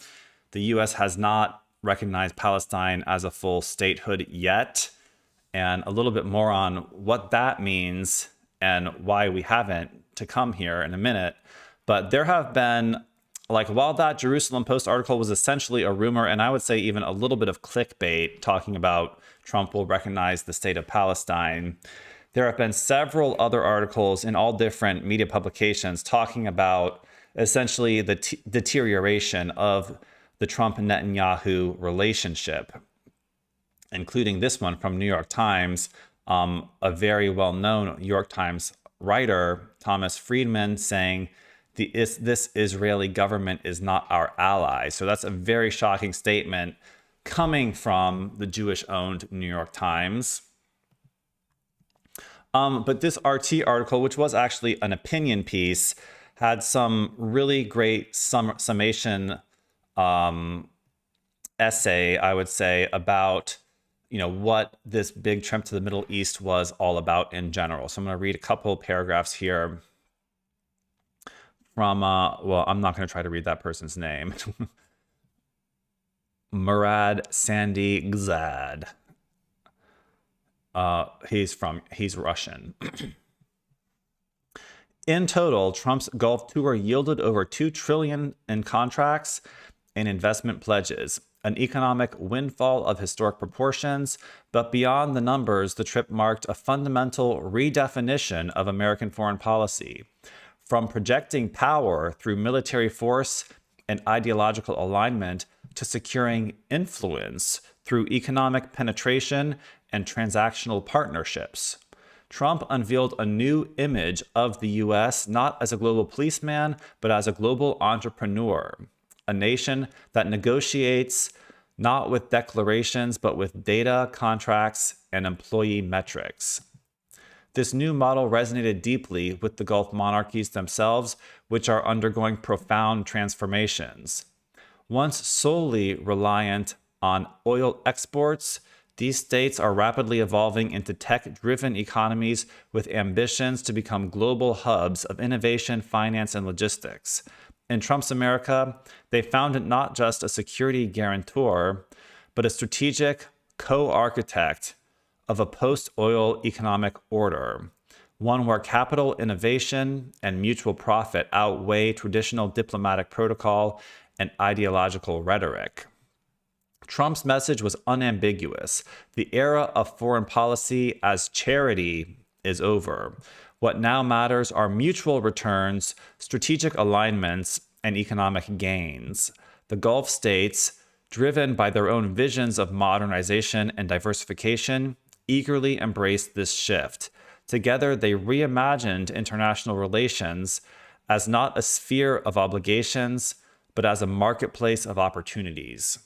The U.S. has not recognized Palestine as a full statehood yet, and a little bit more on what that means and why we haven't to come here in a minute. But there have been like, while that Jerusalem Post article was essentially a rumor, and I would say even a little bit of clickbait talking about Trump will recognize the state of Palestine, there have been several other articles in all different media publications talking about essentially the deterioration of the Trump-Netanyahu relationship, including this one from New York Times, a very well-known New York Times writer, Thomas Friedman, saying this Israeli government is not our ally. So that's a very shocking statement coming from the Jewish-owned New York Times. But this RT article, which was actually an opinion piece, had some really great summation essay, I would say, about what this big trip to the Middle East was all about in general. So I'm going to read a couple paragraphs here from, well, I'm not going to try to read that person's name. Murad Sandy Gzad. He's Russian. In total, Trump's Gulf tour yielded over $2 trillion in contracts and investment pledges, an economic windfall of historic proportions. But beyond the numbers, the trip marked a fundamental redefinition of American foreign policy. From projecting power through military force and ideological alignment to securing influence through economic penetration and transactional partnerships. Trump unveiled a new image of the U.S. not as a global policeman, but as a global entrepreneur, a nation that negotiates not with declarations, but with data, contracts, and employee metrics. This new model resonated deeply with the Gulf monarchies themselves, which are undergoing profound transformations. Once solely reliant on oil exports, these states are rapidly evolving into tech-driven economies with ambitions to become global hubs of innovation, finance, and logistics. In Trump's America, they found it not just a security guarantor, but a strategic co-architect of a post-oil economic order, one where capital, innovation, and mutual profit outweigh traditional diplomatic protocol and ideological rhetoric. Trump's message was unambiguous. The era of foreign policy as charity is over. What now matters are mutual returns, strategic alignments, and economic gains. The Gulf states, driven by their own visions of modernization and diversification, eagerly embraced this shift. Together, they reimagined international relations as not a sphere of obligations, but as a marketplace of opportunities.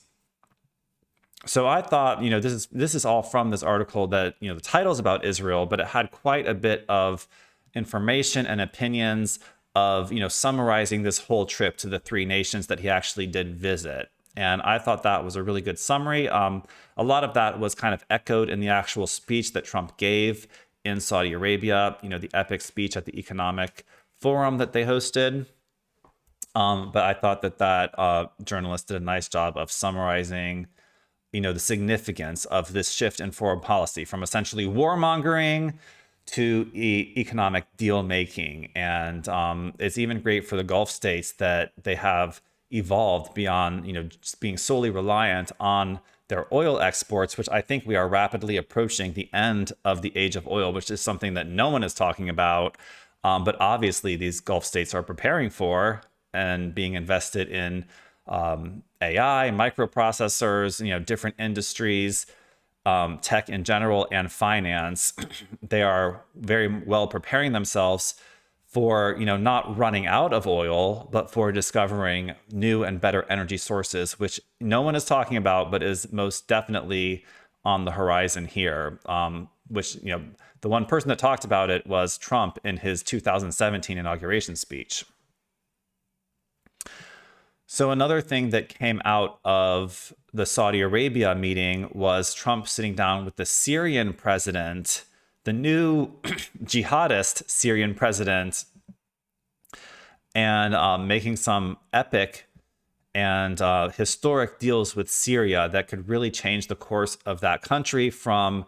So I thought, this is all from this article that, the title's about Israel, but it had quite a bit of information and opinions of, summarizing this whole trip to the three nations that he actually did visit. And I thought that was a really good summary. A lot of that was kind of echoed in the actual speech that Trump gave in Saudi Arabia, the epic speech at the economic forum that they hosted. But I thought that journalist did a nice job of summarizing the significance of this shift in foreign policy from essentially warmongering to economic deal making. And it's even great for the Gulf states that they have evolved beyond, just being solely reliant on their oil exports, which I think we are rapidly approaching the end of the age of oil, which is something that no one is talking about. But obviously these Gulf states are preparing for and being invested in AI, microprocessors, different industries, tech in general, and finance. They are very well preparing themselves for, not running out of oil, but for discovering new and better energy sources, which no one is talking about, but is most definitely on the horizon here. Which, the one person that talked about it was Trump in his 2017 inauguration speech. So another thing that came out of the Saudi Arabia meeting was Trump sitting down with the Syrian president, the new jihadist Syrian president, and making some epic and historic deals with Syria that could really change the course of that country from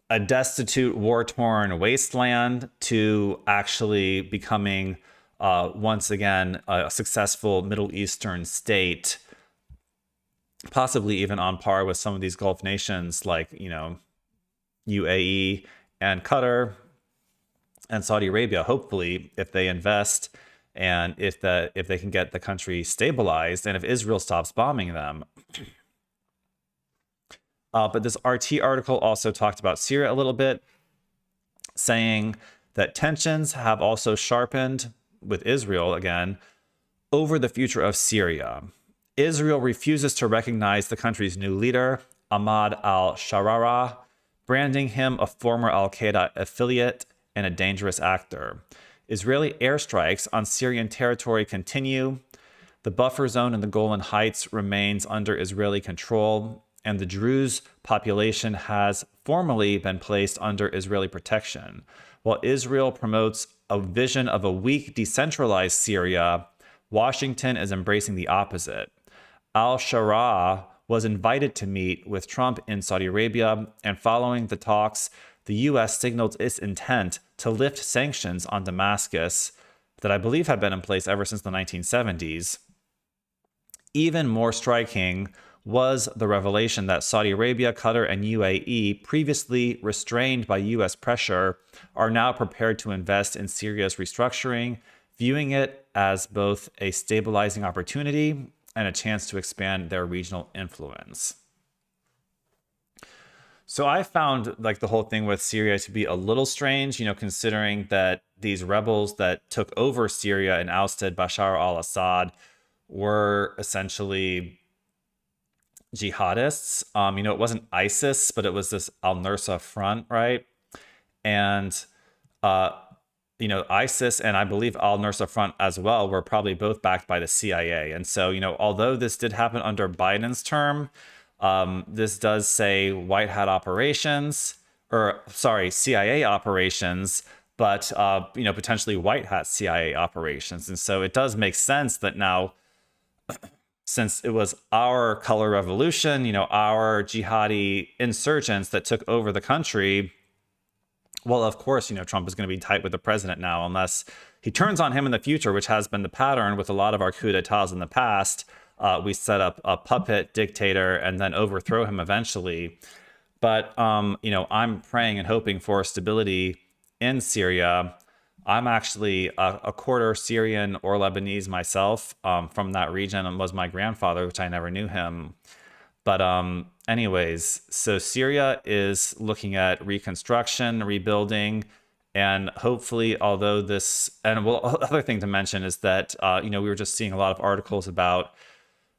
a destitute, war-torn wasteland to actually becoming once again, a successful Middle Eastern state, possibly even on par with some of these Gulf nations like, UAE and Qatar and Saudi Arabia, hopefully, if they invest and if they can get the country stabilized and if Israel stops bombing them. But this RT article also talked about Syria a little bit, saying that tensions have also sharpened with Israel again over the future of Syria. Israel refuses to recognize the country's new leader, Ahmad al-Sharara, branding him a former al-Qaeda affiliate and a dangerous actor. Israeli airstrikes on Syrian territory continue. The buffer zone in the Golan Heights remains under Israeli control, and the Druze population has formally been placed under Israeli protection. While Israel promotes a vision of a weak, decentralized Syria, Washington is embracing the opposite. Al-Shara was invited to meet with Trump in Saudi Arabia, and following the talks, the U.S. signaled its intent to lift sanctions on Damascus that I believe had been in place ever since the 1970s. Even more striking was the revelation that Saudi Arabia, Qatar, and UAE, previously restrained by U.S. pressure, are now prepared to invest in Syria's restructuring, viewing it as both a stabilizing opportunity and a chance to expand their regional influence. So I found the whole thing with Syria to be a little strange, considering that these rebels that took over Syria and ousted Bashar al-Assad were essentially jihadists. It wasn't ISIS, but it was this al-Nusra Front, right? And ISIS and I believe al-Nusra Front as well were probably both backed by the CIA. And so, although this did happen under Biden's term, this does say white hat operations, CIA operations, but, potentially white hat CIA operations. And so it does make sense that now, since it was our color revolution, our jihadi insurgents that took over the country, well, of course, Trump is going to be tight with the president now, unless he turns on him in the future, which has been the pattern with a lot of our coup d'etats in the past. We set up a puppet dictator and then overthrow him eventually. But, I'm praying and hoping for stability in Syria. I'm actually a quarter Syrian or Lebanese myself, from that region, and was my grandfather, which I never knew him. But anyways, so Syria is looking at reconstruction, rebuilding, and hopefully, although this, and other thing to mention is that, we were just seeing a lot of articles about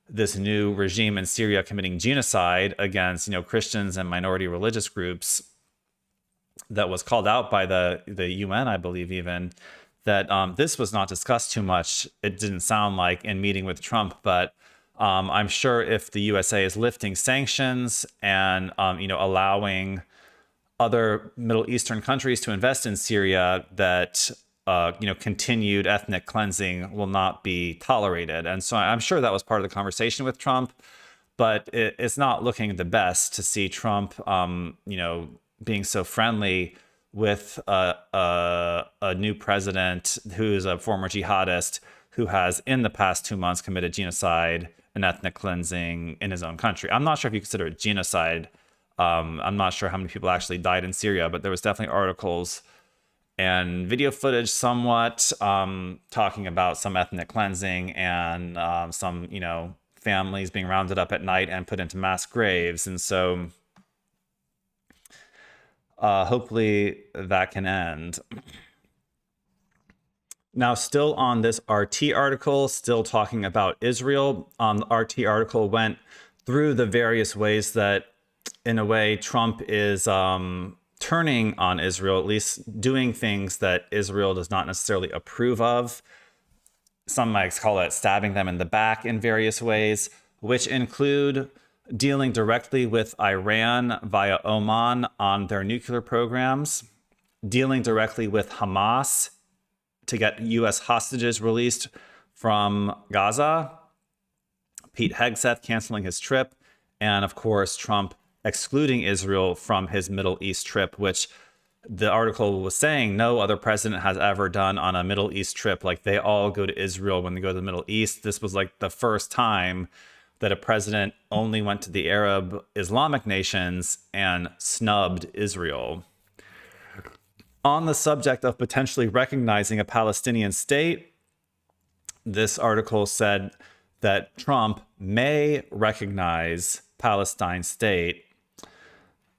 this new regime in Syria committing genocide against, Christians and minority religious groups that was called out by the UN, I believe even, that this was not discussed too much. It didn't sound like in meeting with Trump, but I'm sure if the USA is lifting sanctions and, allowing other Middle Eastern countries to invest in Syria, that, continued ethnic cleansing will not be tolerated. And so I'm sure that was part of the conversation with Trump, but it's not looking the best to see Trump, being so friendly with a new president who's a former jihadist who has in the past 2 months committed genocide and ethnic cleansing in his own country. I'm not sure if you consider it genocide. I'm not sure how many people actually died in Syria, but there was definitely articles and video footage somewhat talking about some ethnic cleansing and some, families being rounded up at night and put into mass graves. And so hopefully that can end. Now, still on this RT article, still talking about Israel, the RT article went through the various ways that, in a way, Trump is turning on Israel, at least doing things that Israel does not necessarily approve of. Some might call it stabbing them in the back in various ways, which include dealing directly with Iran via Oman on their nuclear programs, dealing directly with Hamas to get U.S. hostages released from Gaza, Pete Hegseth canceling his trip, and of course, Trump excluding Israel from his Middle East trip, which the article was saying no other president has ever done on a Middle East trip. Like, they all go to Israel when they go to the Middle East. This was like the first time that a president only went to the Arab Islamic nations and snubbed Israel. On the subject of potentially recognizing a Palestinian state, this article said that Trump may recognize Palestine state.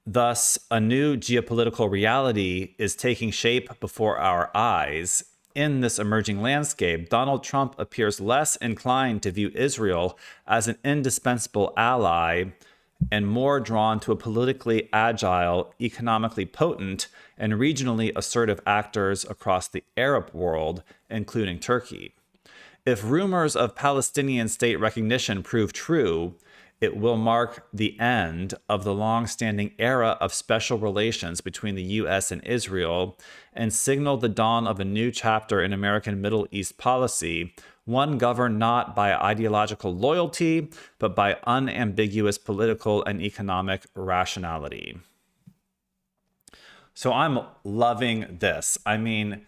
Thus, a new geopolitical reality is taking shape before our eyes. In this emerging landscape, Donald Trump appears less inclined to view Israel as an indispensable ally and more drawn to a politically agile, economically potent, and regionally assertive actors across the Arab world, including Turkey. If rumors of Palestinian state recognition prove true, it will mark the end of the long-standing era of special relations between the U.S. and Israel and signal the dawn of a new chapter in American Middle East policy, one governed not by ideological loyalty, but by unambiguous political and economic rationality. So I'm loving this. I mean,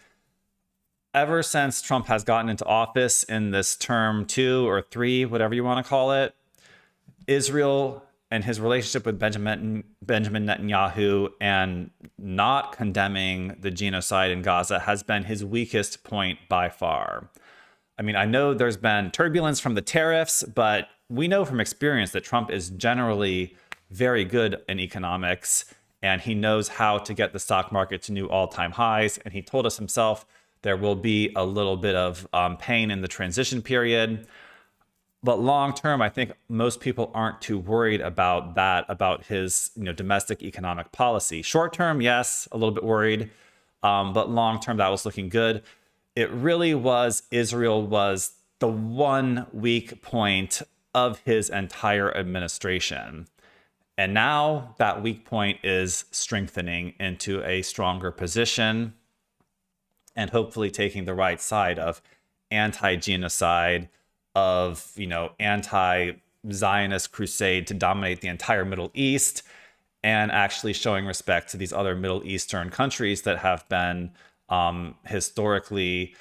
ever since Trump has gotten into office in this term 2 or 3, whatever you want to call it, Israel and his relationship with Benjamin Netanyahu and not condemning the genocide in Gaza has been his weakest point by far. I mean, I know there's been turbulence from the tariffs, but we know from experience that Trump is generally very good in economics, and he knows how to get the stock market to new all-time highs. And he told us himself there will be a little bit of pain in the transition period. But long term, I think most people aren't too worried about that, about his domestic economic policy. Short term, yes, a little bit worried. But long term, that was looking good. It really was, Israel was the one weak point of his entire administration. And now that weak point is strengthening into a stronger position and hopefully taking the right side of anti-genocide, of anti-Zionist crusade to dominate the entire Middle East, and actually showing respect to these other Middle Eastern countries that have been historically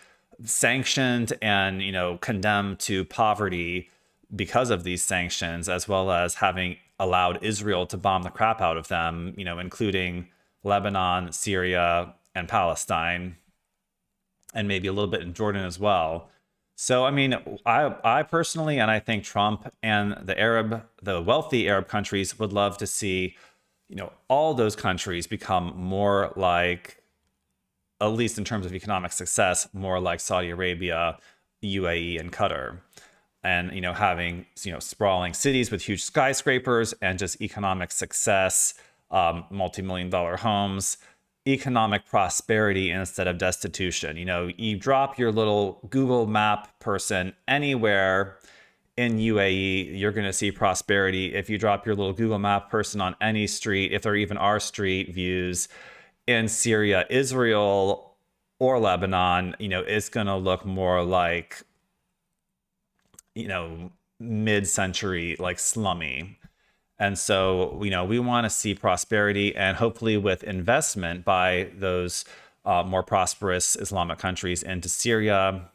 sanctioned and condemned to poverty because of these sanctions, as well as having allowed Israel to bomb the crap out of them, including Lebanon, Syria, and Palestine, and maybe a little bit in Jordan as well. So, I mean, I personally, and I think Trump and the wealthy Arab countries would love to see, all those countries become more like, at least in terms of economic success, more like Saudi Arabia, UAE, and Qatar. And, having, sprawling cities with huge skyscrapers and just economic success, multi-million-dollar homes, economic prosperity instead of destitution. You drop your little Google map person anywhere in UAE, you're going to see prosperity. If you drop your little Google map person on any street, if there even are street views in Syria, Israel, or Lebanon, it's going to look more like, mid-century, like slummy. And so, we want to see prosperity, and hopefully with investment by those more prosperous Islamic countries into Syria,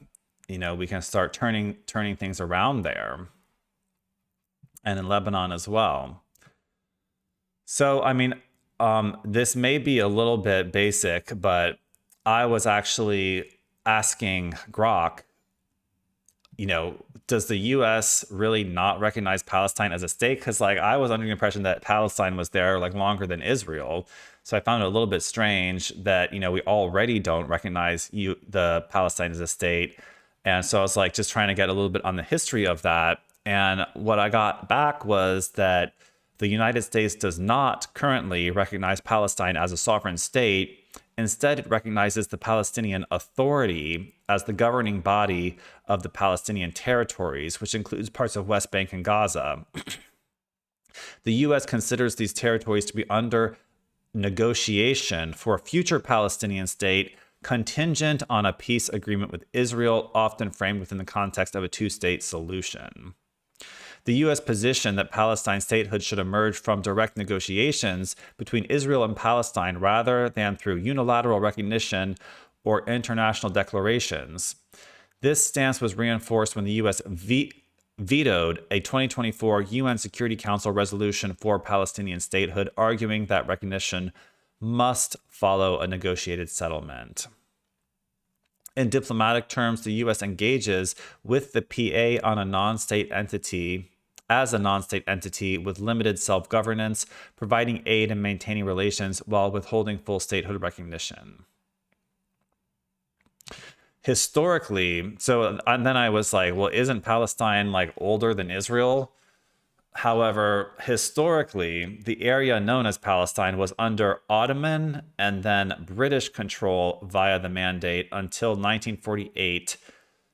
we can start turning things around there, and in Lebanon as well. So, I mean, this may be a little bit basic, but I was actually asking Grok, does the U.S. really not recognize Palestine as a state? Because I was under the impression that Palestine was there longer than Israel. So I found it a little bit strange that, we already don't recognize the Palestine as a state. And so I was just trying to get a little bit on the history of that. And what I got back was that the United States does not currently recognize Palestine as a sovereign state. Instead, it recognizes the Palestinian Authority as the governing body of the Palestinian territories, which includes parts of West Bank and Gaza. The U.S. considers these territories to be under negotiation for a future Palestinian state contingent on a peace agreement with Israel, often framed within the context of a two-state solution. The U.S. position that Palestine statehood should emerge from direct negotiations between Israel and Palestine rather than through unilateral recognition or international declarations. This stance was reinforced when the U.S. vetoed a 2024 UN Security Council resolution for Palestinian statehood, arguing that recognition must follow a negotiated settlement. In diplomatic terms, the U.S. engages with the PA on a non-state entity as a non-state entity with limited self-governance, providing aid and maintaining relations while withholding full statehood recognition. Historically, and then I was like, well, isn't Palestine like older than Israel? However, historically, the area known as Palestine was under Ottoman and then British control via the Mandate until 1948,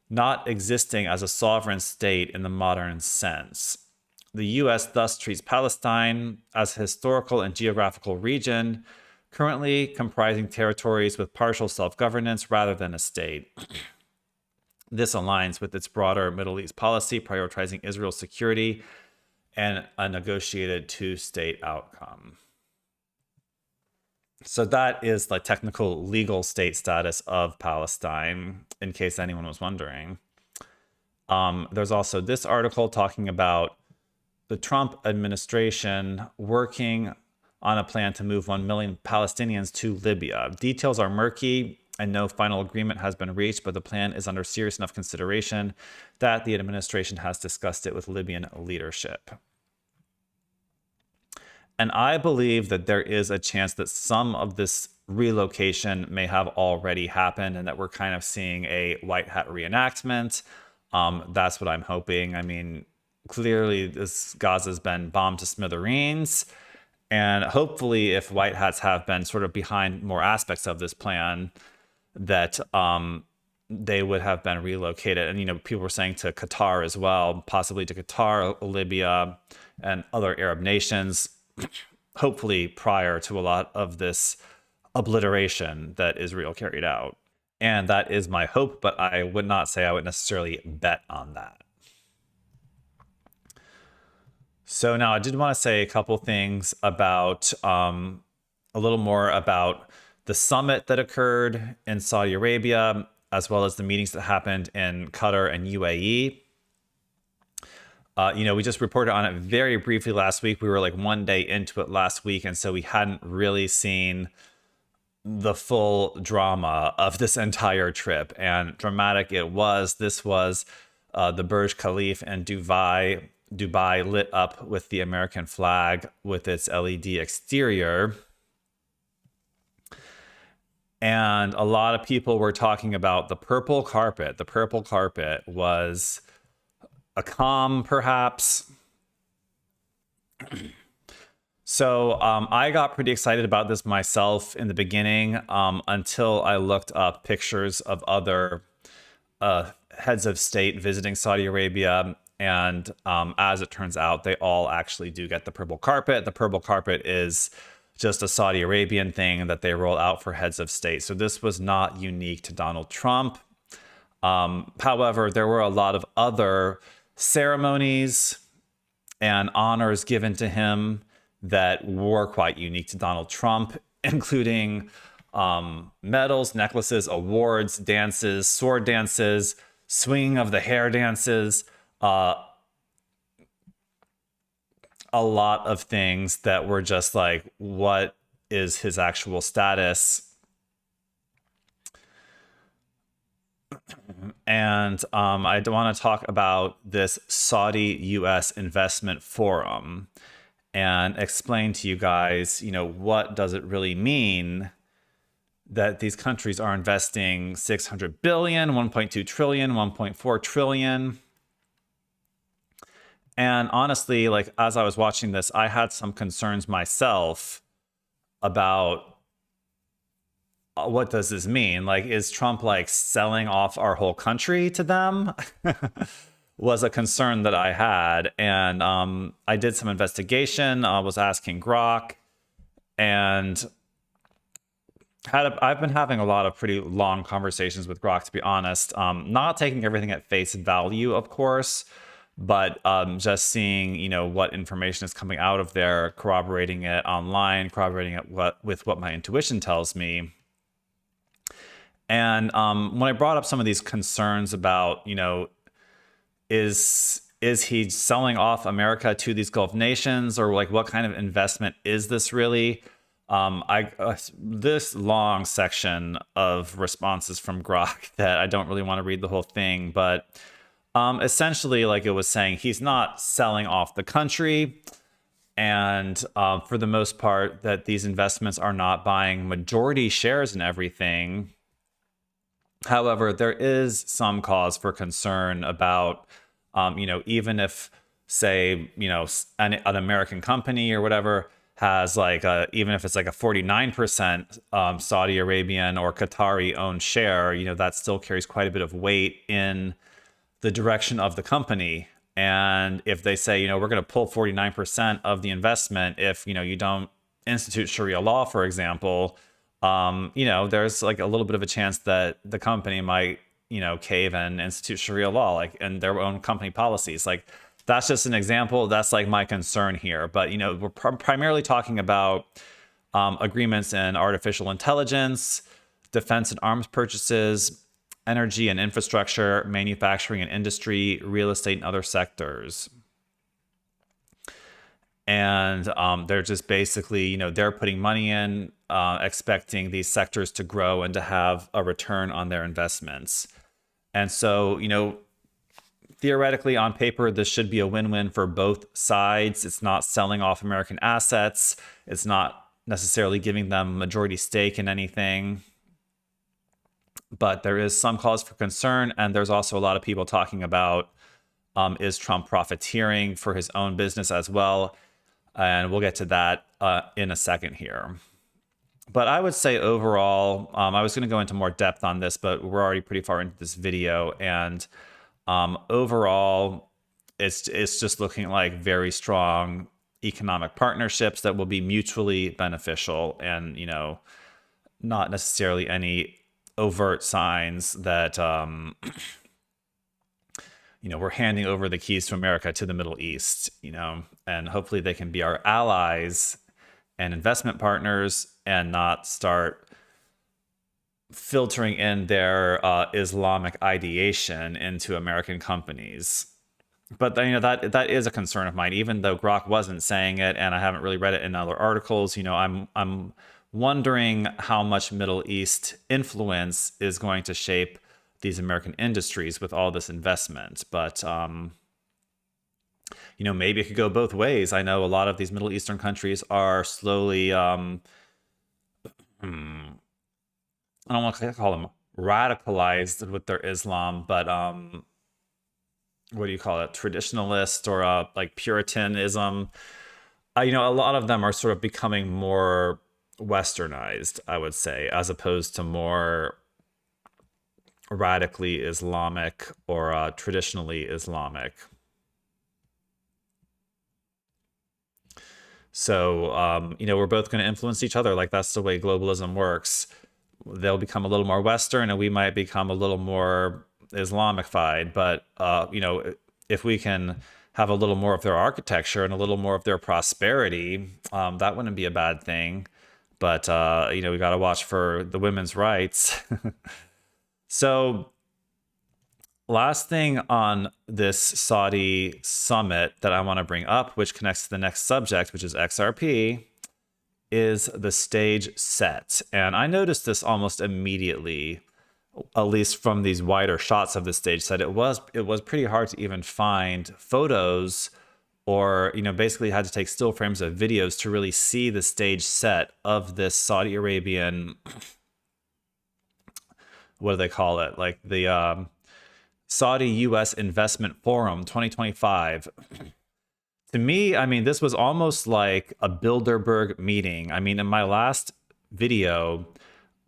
not existing as a sovereign state in the modern sense. The U.S. thus treats Palestine as a historical and geographical region, currently comprising territories with partial self-governance rather than a state. This aligns with its broader Middle East policy, prioritizing Israel's security and a negotiated two-state outcome. So that is the technical legal state status of Palestine, in case anyone was wondering. There's also this article talking about the Trump administration working on a plan to move 1 million Palestinians to Libya. Details are murky and no final agreement has been reached, but the plan is under serious enough consideration that the administration has discussed it with Libyan leadership. And I believe that there is a chance that some of this relocation may have already happened and that we're kind of seeing a white hat reenactment. That's what I'm hoping. I mean, clearly this Gaza's been bombed to smithereens. And hopefully if white hats have been sort of behind more aspects of this plan, that they would have been relocated. And, you know, people were saying to Qatar as well, possibly to Qatar, Libya, and other Arab nations, hopefully prior to a lot of this obliteration that Israel carried out. And that is my hope, but I would not say I would necessarily bet on that. So now I did want to say a couple things about a little more about the summit that occurred in Saudi Arabia, as well as the meetings that happened in Qatar and UAE. You know, we just reported on it very briefly last week. We were like one day into it last week, and so we hadn't really seen the full drama of this entire trip. And dramatic it was. This was the Burj Khalifa in Dubai lit up with the American flag with its LED exterior. And a lot of people were talking about the purple carpet. The purple carpet was a calm, perhaps. So I got pretty excited about this myself in the beginning until I looked up pictures of other heads of state visiting Saudi Arabia. And as it turns out, they all actually do get the purple carpet. The purple carpet is just a Saudi Arabian thing that they roll out for heads of state. So this was not unique to Donald Trump. However, there were a lot of other ceremonies and honors given to him that were quite unique to Donald Trump, including medals, necklaces, awards, dances, sword dances, swinging of the hair dances, a lot of things that were just like, what is his actual status? And I want to talk about this Saudi-US investment forum and explain to you guys, you know, what does it really mean that these countries are investing 600 billion, 1.2 trillion, 1.4 trillion. And honestly, like, as I was watching this, I had some concerns myself about what does this mean? Like, is Trump like selling off our whole country to them? Was a concern that I had. And I did some investigation. I was asking Grok, and I've been having a lot of pretty long conversations with Grok, to be honest. Not taking everything at face value, of course, But just seeing, what information is coming out of there, corroborating it online, corroborating it with what my intuition tells me. And when I brought up some of these concerns about, is he selling off America to these Gulf nations, or like what kind of investment is this really? This long section of responses from Grok that I don't really want to read the whole thing, but essentially, like it was saying, he's not selling off the country, and for the most part, that these investments are not buying majority shares in everything. However, there is some cause for concern about, even if, say, an American company or whatever has like even if it's like a 49% Saudi Arabian or Qatari owned share, that still carries quite a bit of weight in the direction of the company. And if they say, we're going to pull 49% of the investment if, you don't institute Sharia law, for example, there's like a little bit of a chance that the company might, cave and institute Sharia law, like in their own company policies. Like that's just an example. That's like my concern here. But, we're primarily talking about agreements in artificial intelligence, defense and arms purchases, energy and infrastructure, manufacturing and industry, real estate and other sectors. And they're just basically, they're putting money in, expecting these sectors to grow and to have a return on their investments. And so, theoretically, on paper, this should be a win-win for both sides. It's not selling off American assets. It's not necessarily giving them majority stake in anything. But there is some cause for concern. And there's also a lot of people talking about, is Trump profiteering for his own business as well? And we'll get to that in a second here. But I would say overall, I was going to go into more depth on this, but we're already pretty far into this video. And overall, it's just looking like very strong economic partnerships that will be mutually beneficial, and, not necessarily any overt signs that, we're handing over the keys to America to the Middle East, and hopefully they can be our allies and investment partners and not start filtering in their Islamic ideation into American companies. But that is a concern of mine, even though Grok wasn't saying it, and I haven't really read it in other articles. I'm wondering how much Middle East influence is going to shape these American industries with all this investment. But maybe it could go both ways. I know a lot of these Middle Eastern countries are slowly, I don't want to call them radicalized with their Islam, but what do you call it? Traditionalist or like Puritanism. A lot of them are sort of becoming more westernized, I would say, as opposed to more radically Islamic or traditionally Islamic. So, we're both going to influence each other. Like that's the way globalism works. They'll become a little more Western and we might become a little more Islamified. But, if we can have a little more of their architecture and a little more of their prosperity, that wouldn't be a bad thing. But, we got to watch for the women's rights. So last thing on this Saudi summit that I want to bring up, which connects to the next subject, which is XRP, is the stage set. And I noticed this almost immediately, at least from these wider shots of the stage set. It was pretty hard to even find photos or, basically had to take still frames of videos to really see the stage set of this Saudi Arabian, what do they call it? Like the Saudi U.S. Investment Forum 2025. To me, this was almost like a Bilderberg meeting. In my last video,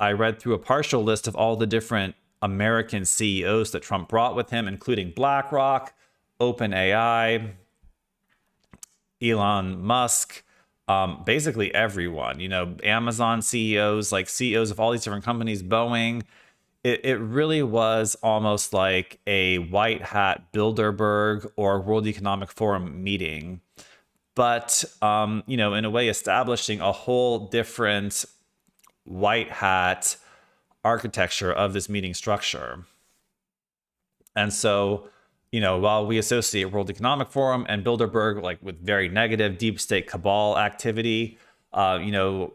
I read through a partial list of all the different American CEOs that Trump brought with him, including BlackRock, OpenAI, Elon Musk, basically everyone, Amazon CEOs, like CEOs of all these different companies, Boeing, it really was almost like a white hat Bilderberg or World Economic Forum meeting, but you know, in a way establishing a whole different white hat architecture of this meeting structure. And so, you know, while we associate World Economic Forum and Bilderberg like with very negative deep state cabal activity, you know,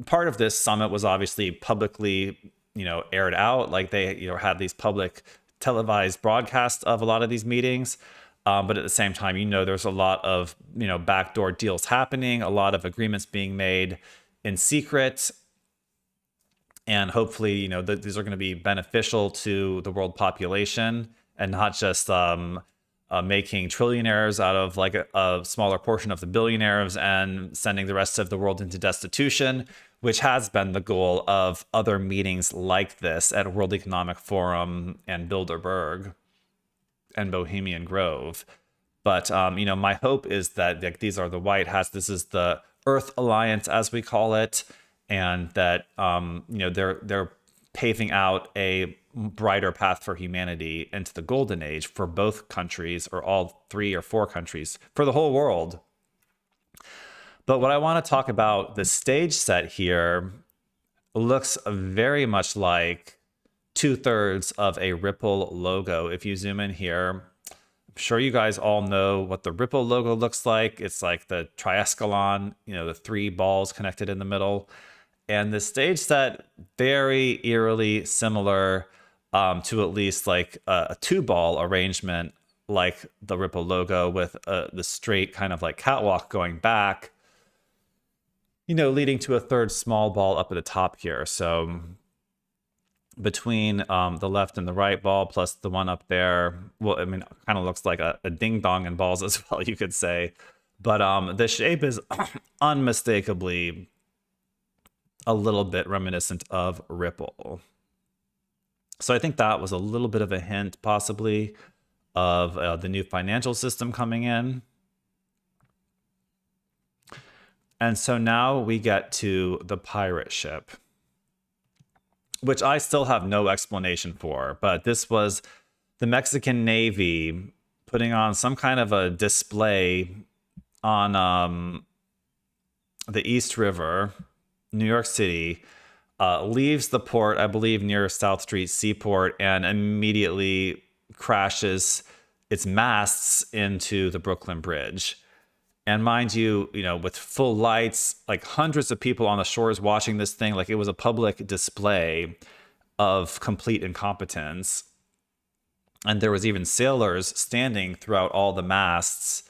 part of this summit was obviously publicly, you know, aired out. Like they, you know, had these public televised broadcasts of a lot of these meetings. But at the same time, you know, there's a lot of, you know, backdoor deals happening, a lot of agreements being made in secret. And hopefully, you know, these are going to be beneficial to the world population and not just making trillionaires out of like a smaller portion of the billionaires and sending the rest of the world into destitution, which has been the goal of other meetings like this at World Economic Forum and Bilderberg and Bohemian Grove. But, you know, my hope is that like, these are the white hats. This is the Earth Alliance, as we call it, and that, you know, they're paving out a brighter path for humanity into the golden age for both countries, or all 3 or 4 countries, for the whole world. But what I want to talk about, the stage set here looks very much like 2/3 of a Ripple logo. If you zoom in here, I'm sure you guys all know what the Ripple logo looks like. It's like the triescalon, you know, the 3 balls connected in the middle. And the stage set, very eerily similar to at least like a 2-ball arrangement, like the Ripple logo, with the straight kind of like catwalk going back, you know, leading to a 3rd small ball up at the top here. So between the left and the right ball, plus the one up there, well, I mean, kind of looks like a ding dong in balls as well, you could say. But the shape is unmistakably a little bit reminiscent of Ripple. So I think that was a little bit of a hint, possibly, of the new financial system coming in. And so now we get to the pirate ship, which I still have no explanation for. But this was the Mexican Navy putting on some kind of a display on the East River, New York City, leaves the port, I believe, near South Street Seaport, and immediately crashes its masts into the Brooklyn Bridge. And mind you, you know, with full lights, like hundreds of people on the shores watching this thing, like it was a public display of complete incompetence. And there was even sailors standing throughout all the masts.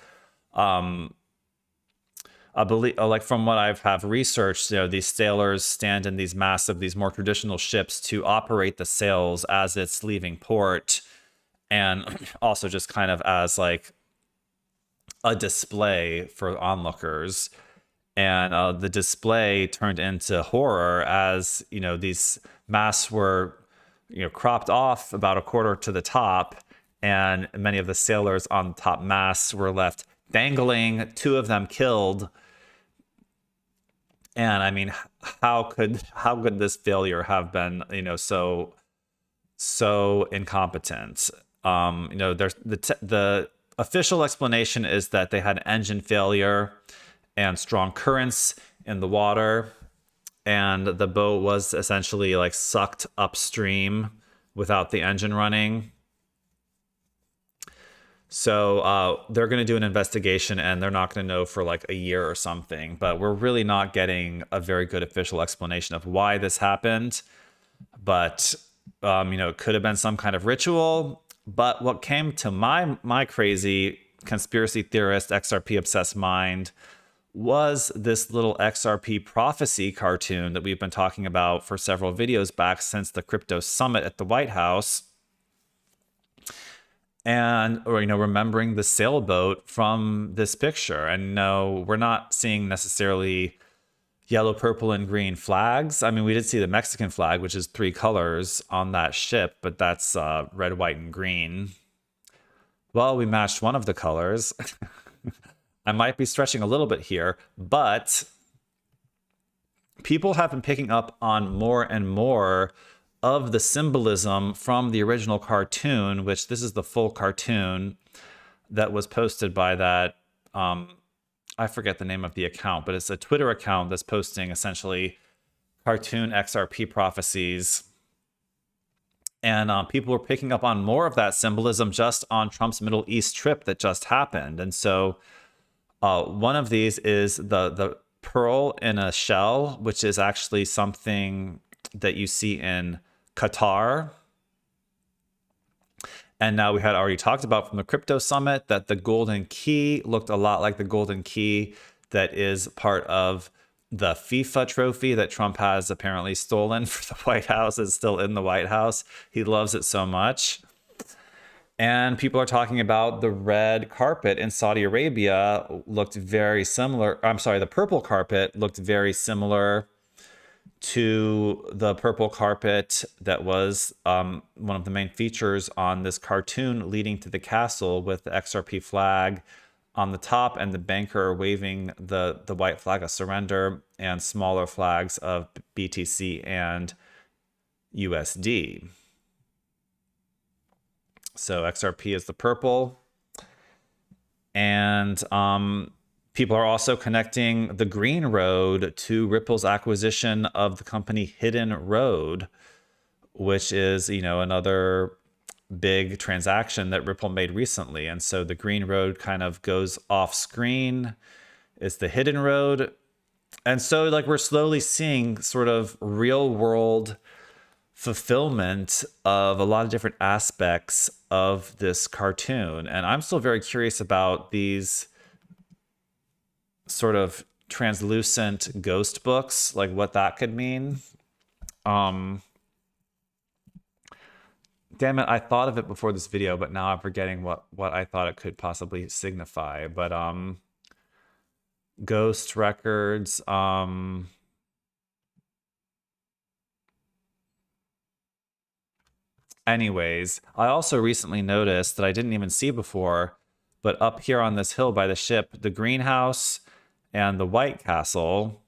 I believe, like from what I have researched, you know, these sailors stand in these massive, these more traditional ships to operate the sails as it's leaving port, and also just kind of as like a display for onlookers. And the display turned into horror as, you know, these masts were, you know, cropped off about a quarter to the top, and many of the sailors on top masts were left dangling, 2 of them killed. And I mean, how could this failure have been, you know, so incompetent? You know, there's the official explanation is that they had engine failure and strong currents in the water, and the boat was essentially like sucked upstream without the engine running. So they're going to do an investigation, and they're not going to know for like a year or something. But we're really not getting a very good official explanation of why this happened. But you know, it could have been some kind of ritual. But what came to my crazy conspiracy theorist, XRP obsessed mind was this little XRP prophecy cartoon that we've been talking about for several videos back since the crypto summit at the White House. And, or, you know, remembering the sailboat from this picture. And no, we're not seeing necessarily yellow, purple, and green flags. I mean, we did see the Mexican flag, which is 3 colors on that ship, but that's red, white, and green. Well, we matched one of the colors. I might be stretching a little bit here, but people have been picking up on more and more of the symbolism from the original cartoon, which this is the full cartoon that was posted by that, I forget the name of the account, but it's a Twitter account that's posting essentially cartoon XRP prophecies. And people were picking up on more of that symbolism just on Trump's Middle East trip that just happened. And so one of these is the pearl in a shell, which is actually something that you see in Qatar. And now we had already talked about from the crypto summit that the golden key looked a lot like the golden key that is part of the FIFA trophy that Trump has apparently stolen for the White House. Is still in the White House. He loves it so much. And people are talking about the red carpet in Saudi Arabia looked very similar. I'm sorry, the purple carpet looked very similar to the purple carpet that was one of the main features on this cartoon leading to the castle, with the XRP flag on the top and the banker waving the white flag of surrender and smaller flags of BTC and USD. So XRP is the purple. And people are also connecting the green road to Ripple's acquisition of the company Hidden Road, which is, another big transaction that Ripple made recently. And so the green road kind of goes off screen. It's the hidden road. And so we're slowly seeing sort of real world fulfillment of a lot of different aspects of this cartoon. And I'm still very curious about these sort of translucent ghost books, like what that could mean. Damn it, I thought of it before this video, but now I'm forgetting what I thought it could possibly signify. But ghost records, anyways, I also recently noticed that I didn't even see before, but up here on this hill by the ship, the greenhouse and the White Castle,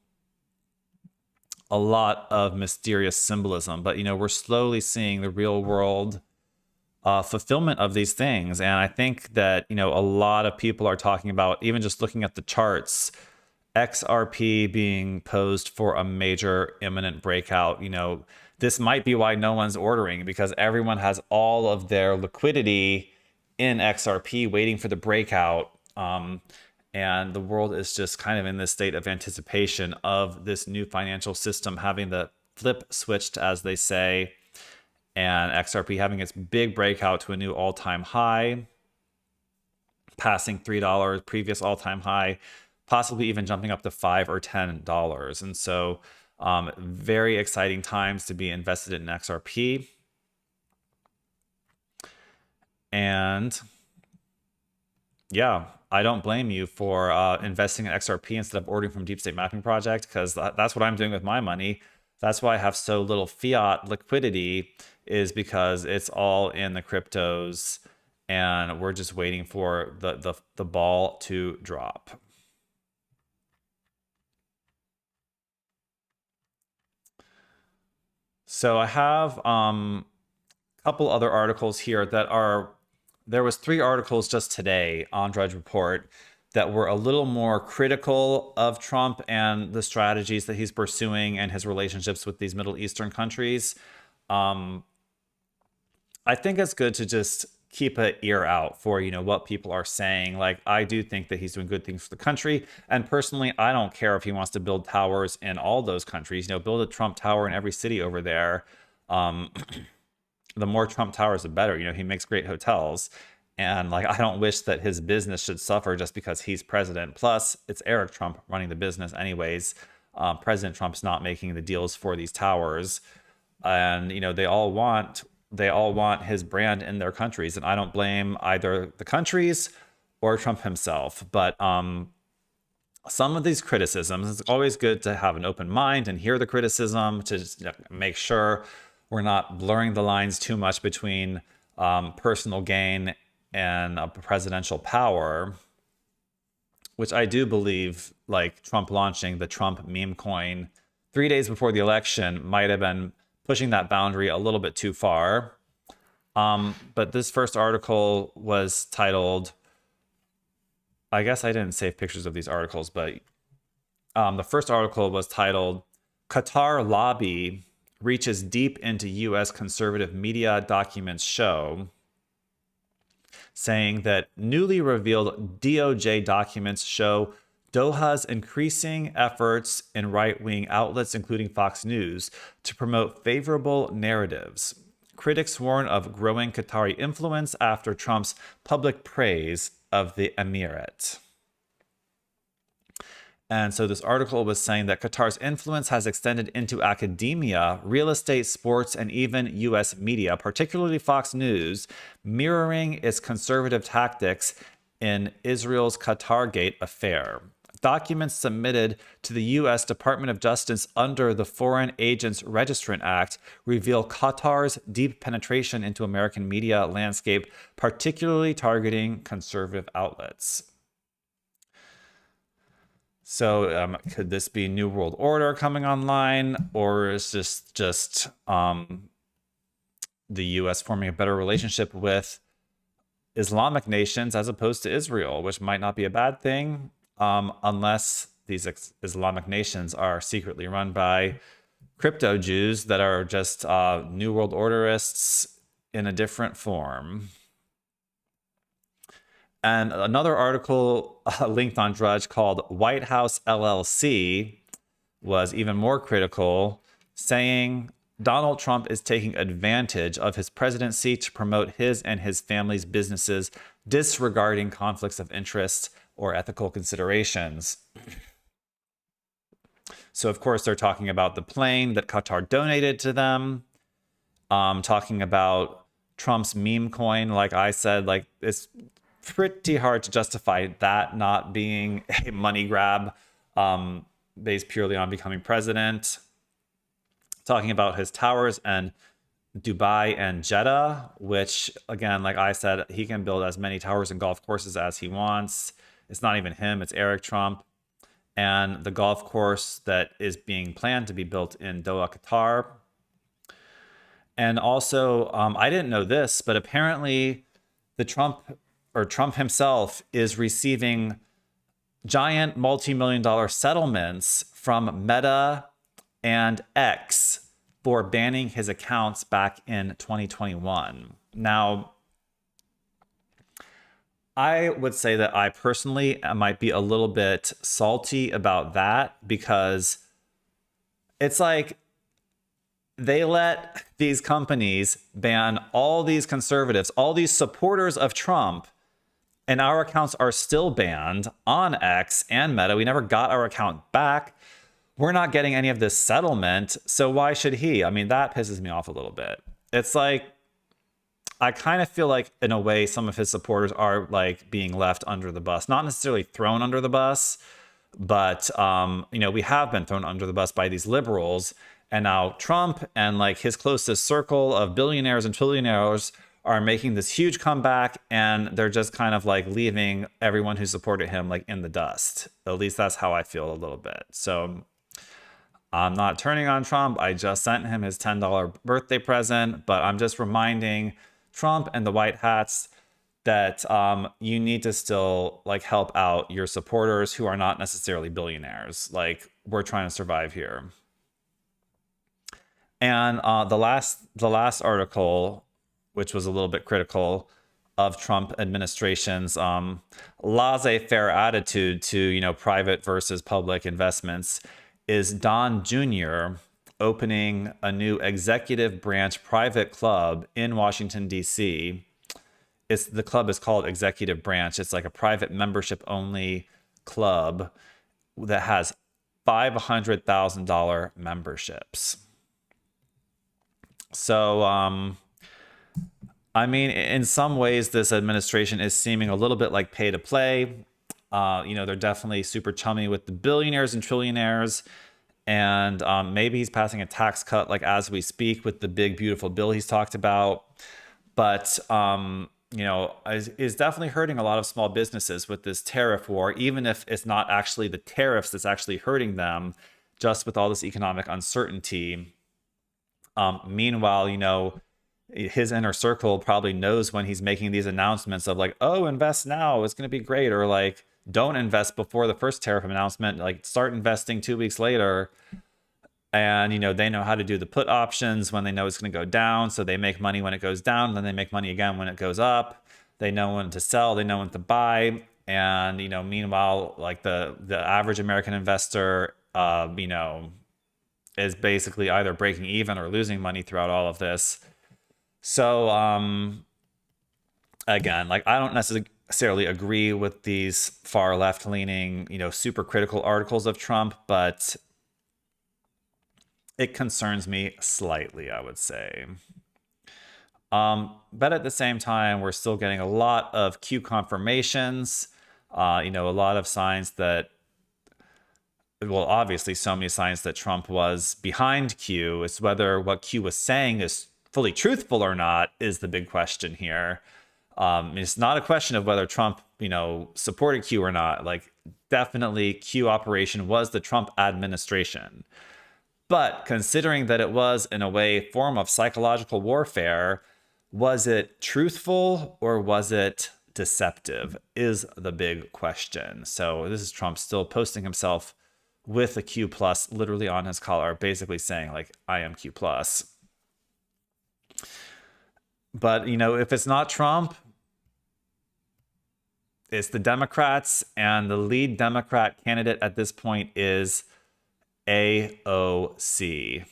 a lot of mysterious symbolism. But, we're slowly seeing the real world fulfillment of these things. And I think that, a lot of people are talking about, even just looking at the charts, XRP being posed for a major imminent breakout. This might be why no one's ordering, because everyone has all of their liquidity in XRP waiting for the breakout. And the world is just kind of in this state of anticipation of this new financial system having the flip switched, as they say, and XRP having its big breakout to a new all-time high, passing $3, previous all-time high, possibly even jumping up to $5 or $10. And so very exciting times to be invested in XRP. And yeah, I don't blame you for investing in XRP instead of ordering from Deep State Mapping Project, because that's what I'm doing with my money. That's why I have so little fiat liquidity, is because it's all in the cryptos and we're just waiting for the ball to drop. So I have a couple other articles here that are, there was 3 articles just today on Drudge Report that were a little more critical of Trump and the strategies that he's pursuing and his relationships with these Middle Eastern countries. I think it's good to just keep an ear out for, what people are saying. Like, I do think that he's doing good things for the country. And personally, I don't care if he wants to build towers in all those countries, build a Trump tower in every city over there. The more Trump towers, the better. He makes great hotels. And I don't wish that his business should suffer just because he's president. Plus, it's Eric Trump running the business anyways. President Trump's not making the deals for these towers. And, they all want his brand in their countries. And I don't blame either the countries or Trump himself. But some of these criticisms, it's always good to have an open mind and hear the criticism to just make sure we're not blurring the lines too much between personal gain and presidential power, which I do believe, like Trump launching the Trump meme coin 3 days before the election might have been pushing that boundary a little bit too far. But this first article was titled, I guess I didn't save pictures of these articles, but the first article was titled, Qatar Lobby Reaches Deep into U.S. Conservative Media Documents Show, saying that newly revealed DOJ documents show Doha's increasing efforts in right-wing outlets, including Fox News, to promote favorable narratives. Critics warn of growing Qatari influence after Trump's public praise of the emirate. And so this article was saying that Qatar's influence has extended into academia, real estate, sports, and even U.S. media, particularly Fox News, mirroring its conservative tactics in Israel's Qatargate affair. Documents submitted to the U.S. Department of Justice under the Foreign Agents Registrant Act reveal Qatar's deep penetration into American media landscape, particularly targeting conservative outlets. So could this be New World Order coming online, or is this just the U.S. forming a better relationship with Islamic nations as opposed to Israel, which might not be a bad thing unless these Islamic nations are secretly run by crypto Jews that are just New World Orderists in a different form. And another article linked on Drudge called White House LLC was even more critical, saying Donald Trump is taking advantage of his presidency to promote his and his family's businesses, disregarding conflicts of interest or ethical considerations. So, of course, they're talking about the plane that Qatar donated to them, talking about Trump's meme coin. Like I said, like it's pretty hard to justify that not being a money grab based purely on becoming president. Talking about his towers and Dubai and Jeddah, which, again, like I said, he can build as many towers and golf courses as he wants. It's not even him, it's Eric Trump. And the golf course that is being planned to be built in Doha, Qatar. And also, I didn't know this, but apparently Trump himself is receiving giant multi-million-dollar settlements from Meta and X for banning his accounts back in 2021. Now, I would say that I personally might be a little bit salty about that, because it's like they let these companies ban all these conservatives, all these supporters of Trump, and our accounts are still banned on X and Meta. We never got our account back. We're not getting any of this settlement, so why should he? I mean, that pisses me off a little bit. It's like, I kind of feel like, in a way, some of his supporters are like being left under the bus. Not necessarily thrown under the bus, but, we have been thrown under the bus by these liberals. And now Trump and like his closest circle of billionaires and trillionaires are making this huge comeback, and they're just kind of like leaving everyone who supported him like in the dust. At least that's how I feel a little bit. So I'm not turning on Trump. I just sent him his $10 birthday present, but I'm just reminding Trump and the white hats that you need to still like help out your supporters who are not necessarily billionaires. Like, we're trying to survive here. And the last article, which was a little bit critical of Trump administration's laissez-faire attitude to private versus public investments, is Don Jr. opening a new executive branch private club in Washington, D.C. The club is called Executive Branch. It's like a private membership only club that has $500,000 memberships. So, I mean, in some ways, this administration is seeming a little bit like pay to play. They're definitely super chummy with the billionaires and trillionaires. And maybe he's passing a tax cut like as we speak with the big, beautiful bill he's talked about. But, is definitely hurting a lot of small businesses with this tariff war, even if it's not actually the tariffs that's actually hurting them, just with all this economic uncertainty. Meanwhile, his inner circle probably knows when he's making these announcements of like, oh, invest now, it's going to be great, or like, don't invest before the first tariff announcement, like start investing 2 weeks later. And they know how to do the put options when they know it's going to go down, so they make money when it goes down, and then they make money again when it goes up. They know when to sell, they know when to buy. And meanwhile, like the average American investor is basically either breaking even or losing money throughout all of this. So again, like, I don't necessarily agree with these far left leaning, super critical articles of Trump, but it concerns me slightly, I would say. But at the same time, we're still getting a lot of Q confirmations, a lot of signs that, well, obviously so many signs that Trump was behind Q. It's whether what Q was saying is fully truthful or not is the big question here. It's not a question of whether Trump, supported Q or not. Like, definitely Q operation was the Trump administration. But considering that it was, in a way, form of psychological warfare, was it truthful or was it deceptive is the big question. So this is Trump still posting himself with a Q plus literally on his collar, basically saying like, I am Q plus. But, if it's not Trump, it's the Democrats, and the lead Democrat candidate at this point is AOC.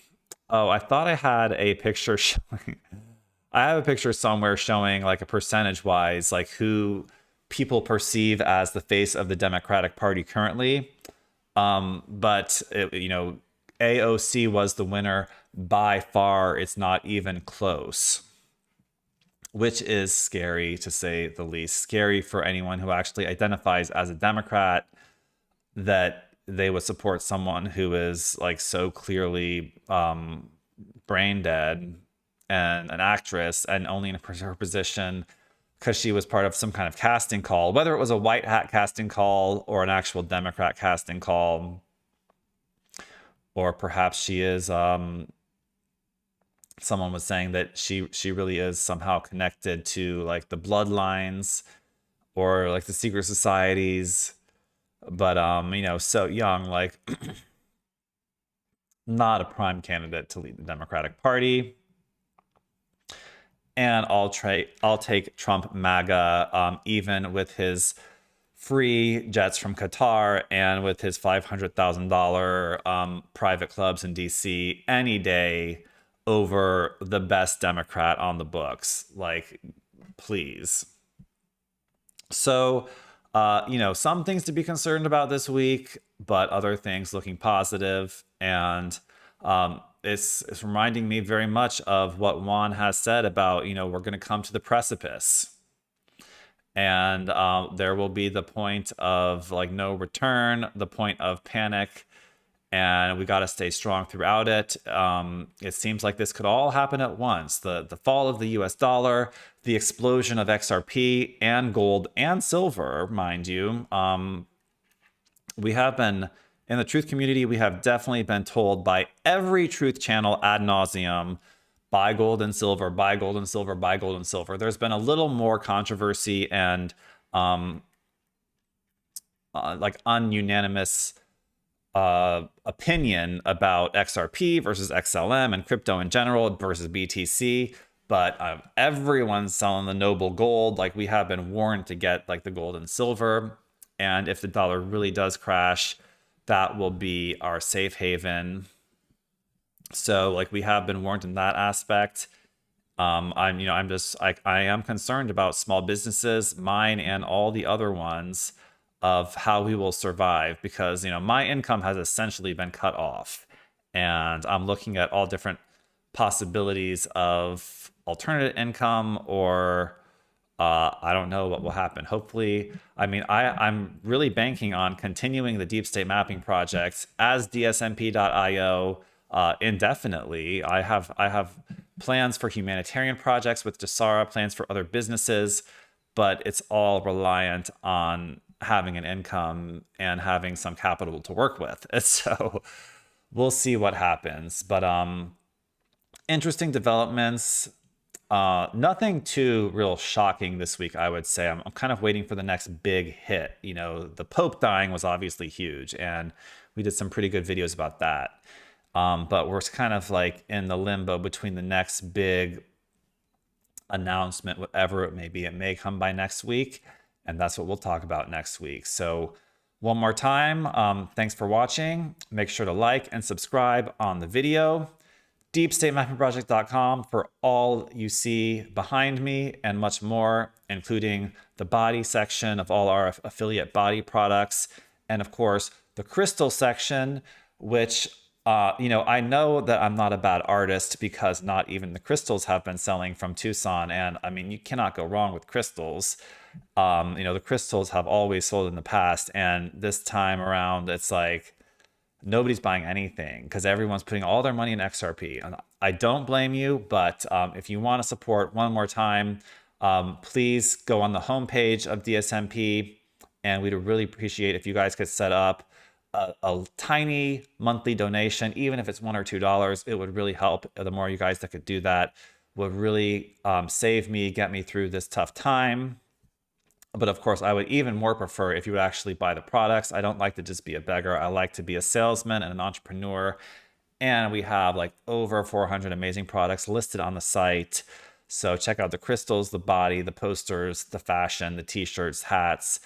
Oh, I thought I had a picture showing. I have a picture somewhere showing like a percentage wise, like who people perceive as the face of the Democratic Party currently. But AOC was the winner by far. It's not even close, which is scary to say the least. Scary for anyone who actually identifies as a Democrat, that they would support someone who is like so clearly brain dead and an actress, and only in her position because she was part of some kind of casting call, whether it was a white hat casting call or an actual Democrat casting call, or perhaps she is someone was saying that she really is somehow connected to like the bloodlines or like the secret societies. But so young, like not a prime candidate to lead the Democratic Party. And I'll take Trump MAGA, even with his free jets from Qatar and with his $500,000 private clubs in DC any day over the best Democrat on the books. Like, please. So, some things to be concerned about this week, but other things looking positive. And it's reminding me very much of what Juan has said about, we're going to come to the precipice. And there will be the point of like no return, the point of panic, and we got to stay strong throughout it. It seems like this could all happen at once. The fall of the US dollar, the explosion of XRP and gold and silver, mind you. We have been, in the truth community, we have definitely been told by every truth channel ad nauseum, buy gold and silver, buy gold and silver, buy gold and silver. There's been a little more controversy and like ununanimous opinion about XRP versus XLM and crypto in general versus BTC. But everyone's selling the noble gold. Like, we have been warned to get like the gold and silver. And if the dollar really does crash, that will be our safe haven. So like, we have been warned in that aspect. I am concerned about small businesses, mine and all the other ones, of how we will survive, because my income has essentially been cut off, and I'm looking at all different possibilities of alternative income, or I don't know what will happen. Hopefully, I'm really banking on continuing the deep state mapping projects as DSMP.io indefinitely. I have plans for humanitarian projects with Desara, plans for other businesses, but it's all reliant on having an income and having some capital to work with. And so we'll see what happens. But interesting developments. Nothing too real shocking this week, I would say. I'm kind of waiting for the next big hit. You know, the Pope dying was obviously huge, and we did some pretty good videos about that. But we're kind of like in the limbo between the next big announcement, whatever it may be. It may come by next week, and that's what we'll talk about next week. So one more time, thanks for watching. Make sure to like and subscribe on the video. DeepStateMappingProject.com for all you see behind me and much more, including the body section of all our affiliate body products, and of course the crystal section, which I know that I'm not a bad artist because not even the crystals have been selling from Tucson, and I mean, you cannot go wrong with crystals. The crystals have always sold in the past, and this time around it's like nobody's buying anything because everyone's putting all their money in XRP. And I don't blame you, but if you want to support one more time, please go on the homepage of D.S.M.P, and we'd really appreciate if you guys could set up a tiny monthly donation, even if it's $1 or $2. It would really help. The more you guys that could do that would really save me, get me through this tough time. But of course, I would even more prefer if you would actually buy the products. I don't like to just be a beggar. I like to be a salesman and an entrepreneur. And we have like over 400 amazing products listed on the site. So check out the crystals, the body, the posters, the fashion, the t-shirts, hats,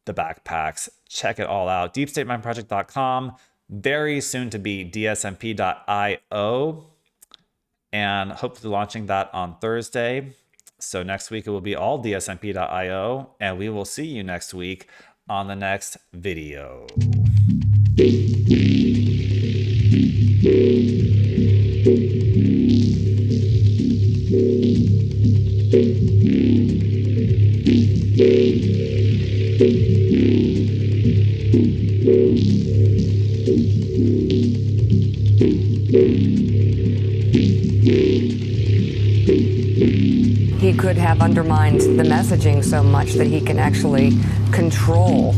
the backpacks. Check it all out. DeepStateMineProject.com. Very soon to be DSMP.io. And hopefully launching that on Thursday. So next week it will be all DSMP.io, and we will see you next week on the next video. He could have undermined the messaging so much that he can actually control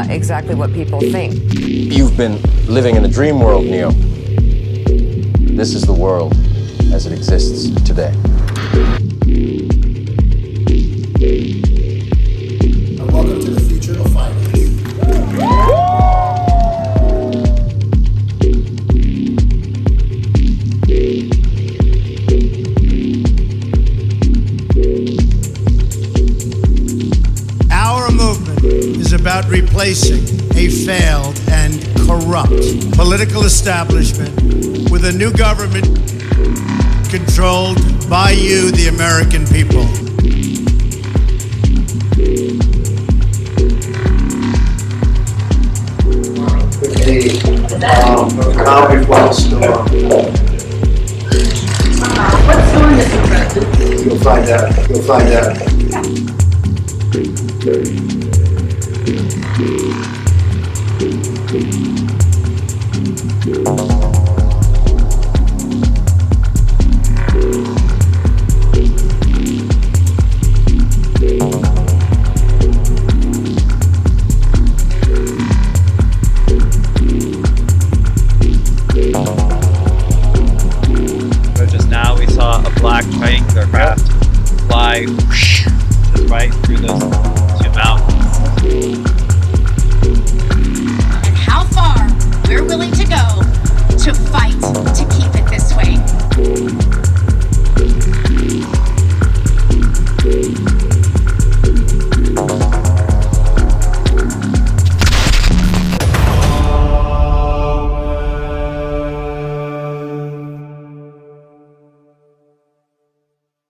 exactly what people think. You've been living in a dream world, Neo. This is the world as it exists today. And welcome to the future of finance. About replacing a failed and corrupt political establishment with a new government controlled by you, the American people. What's going on? You'll find out. You'll find out. Just now we saw a black triangular craft fly just right through those two mountains. And how far we're willing to go to fight to keep it this way.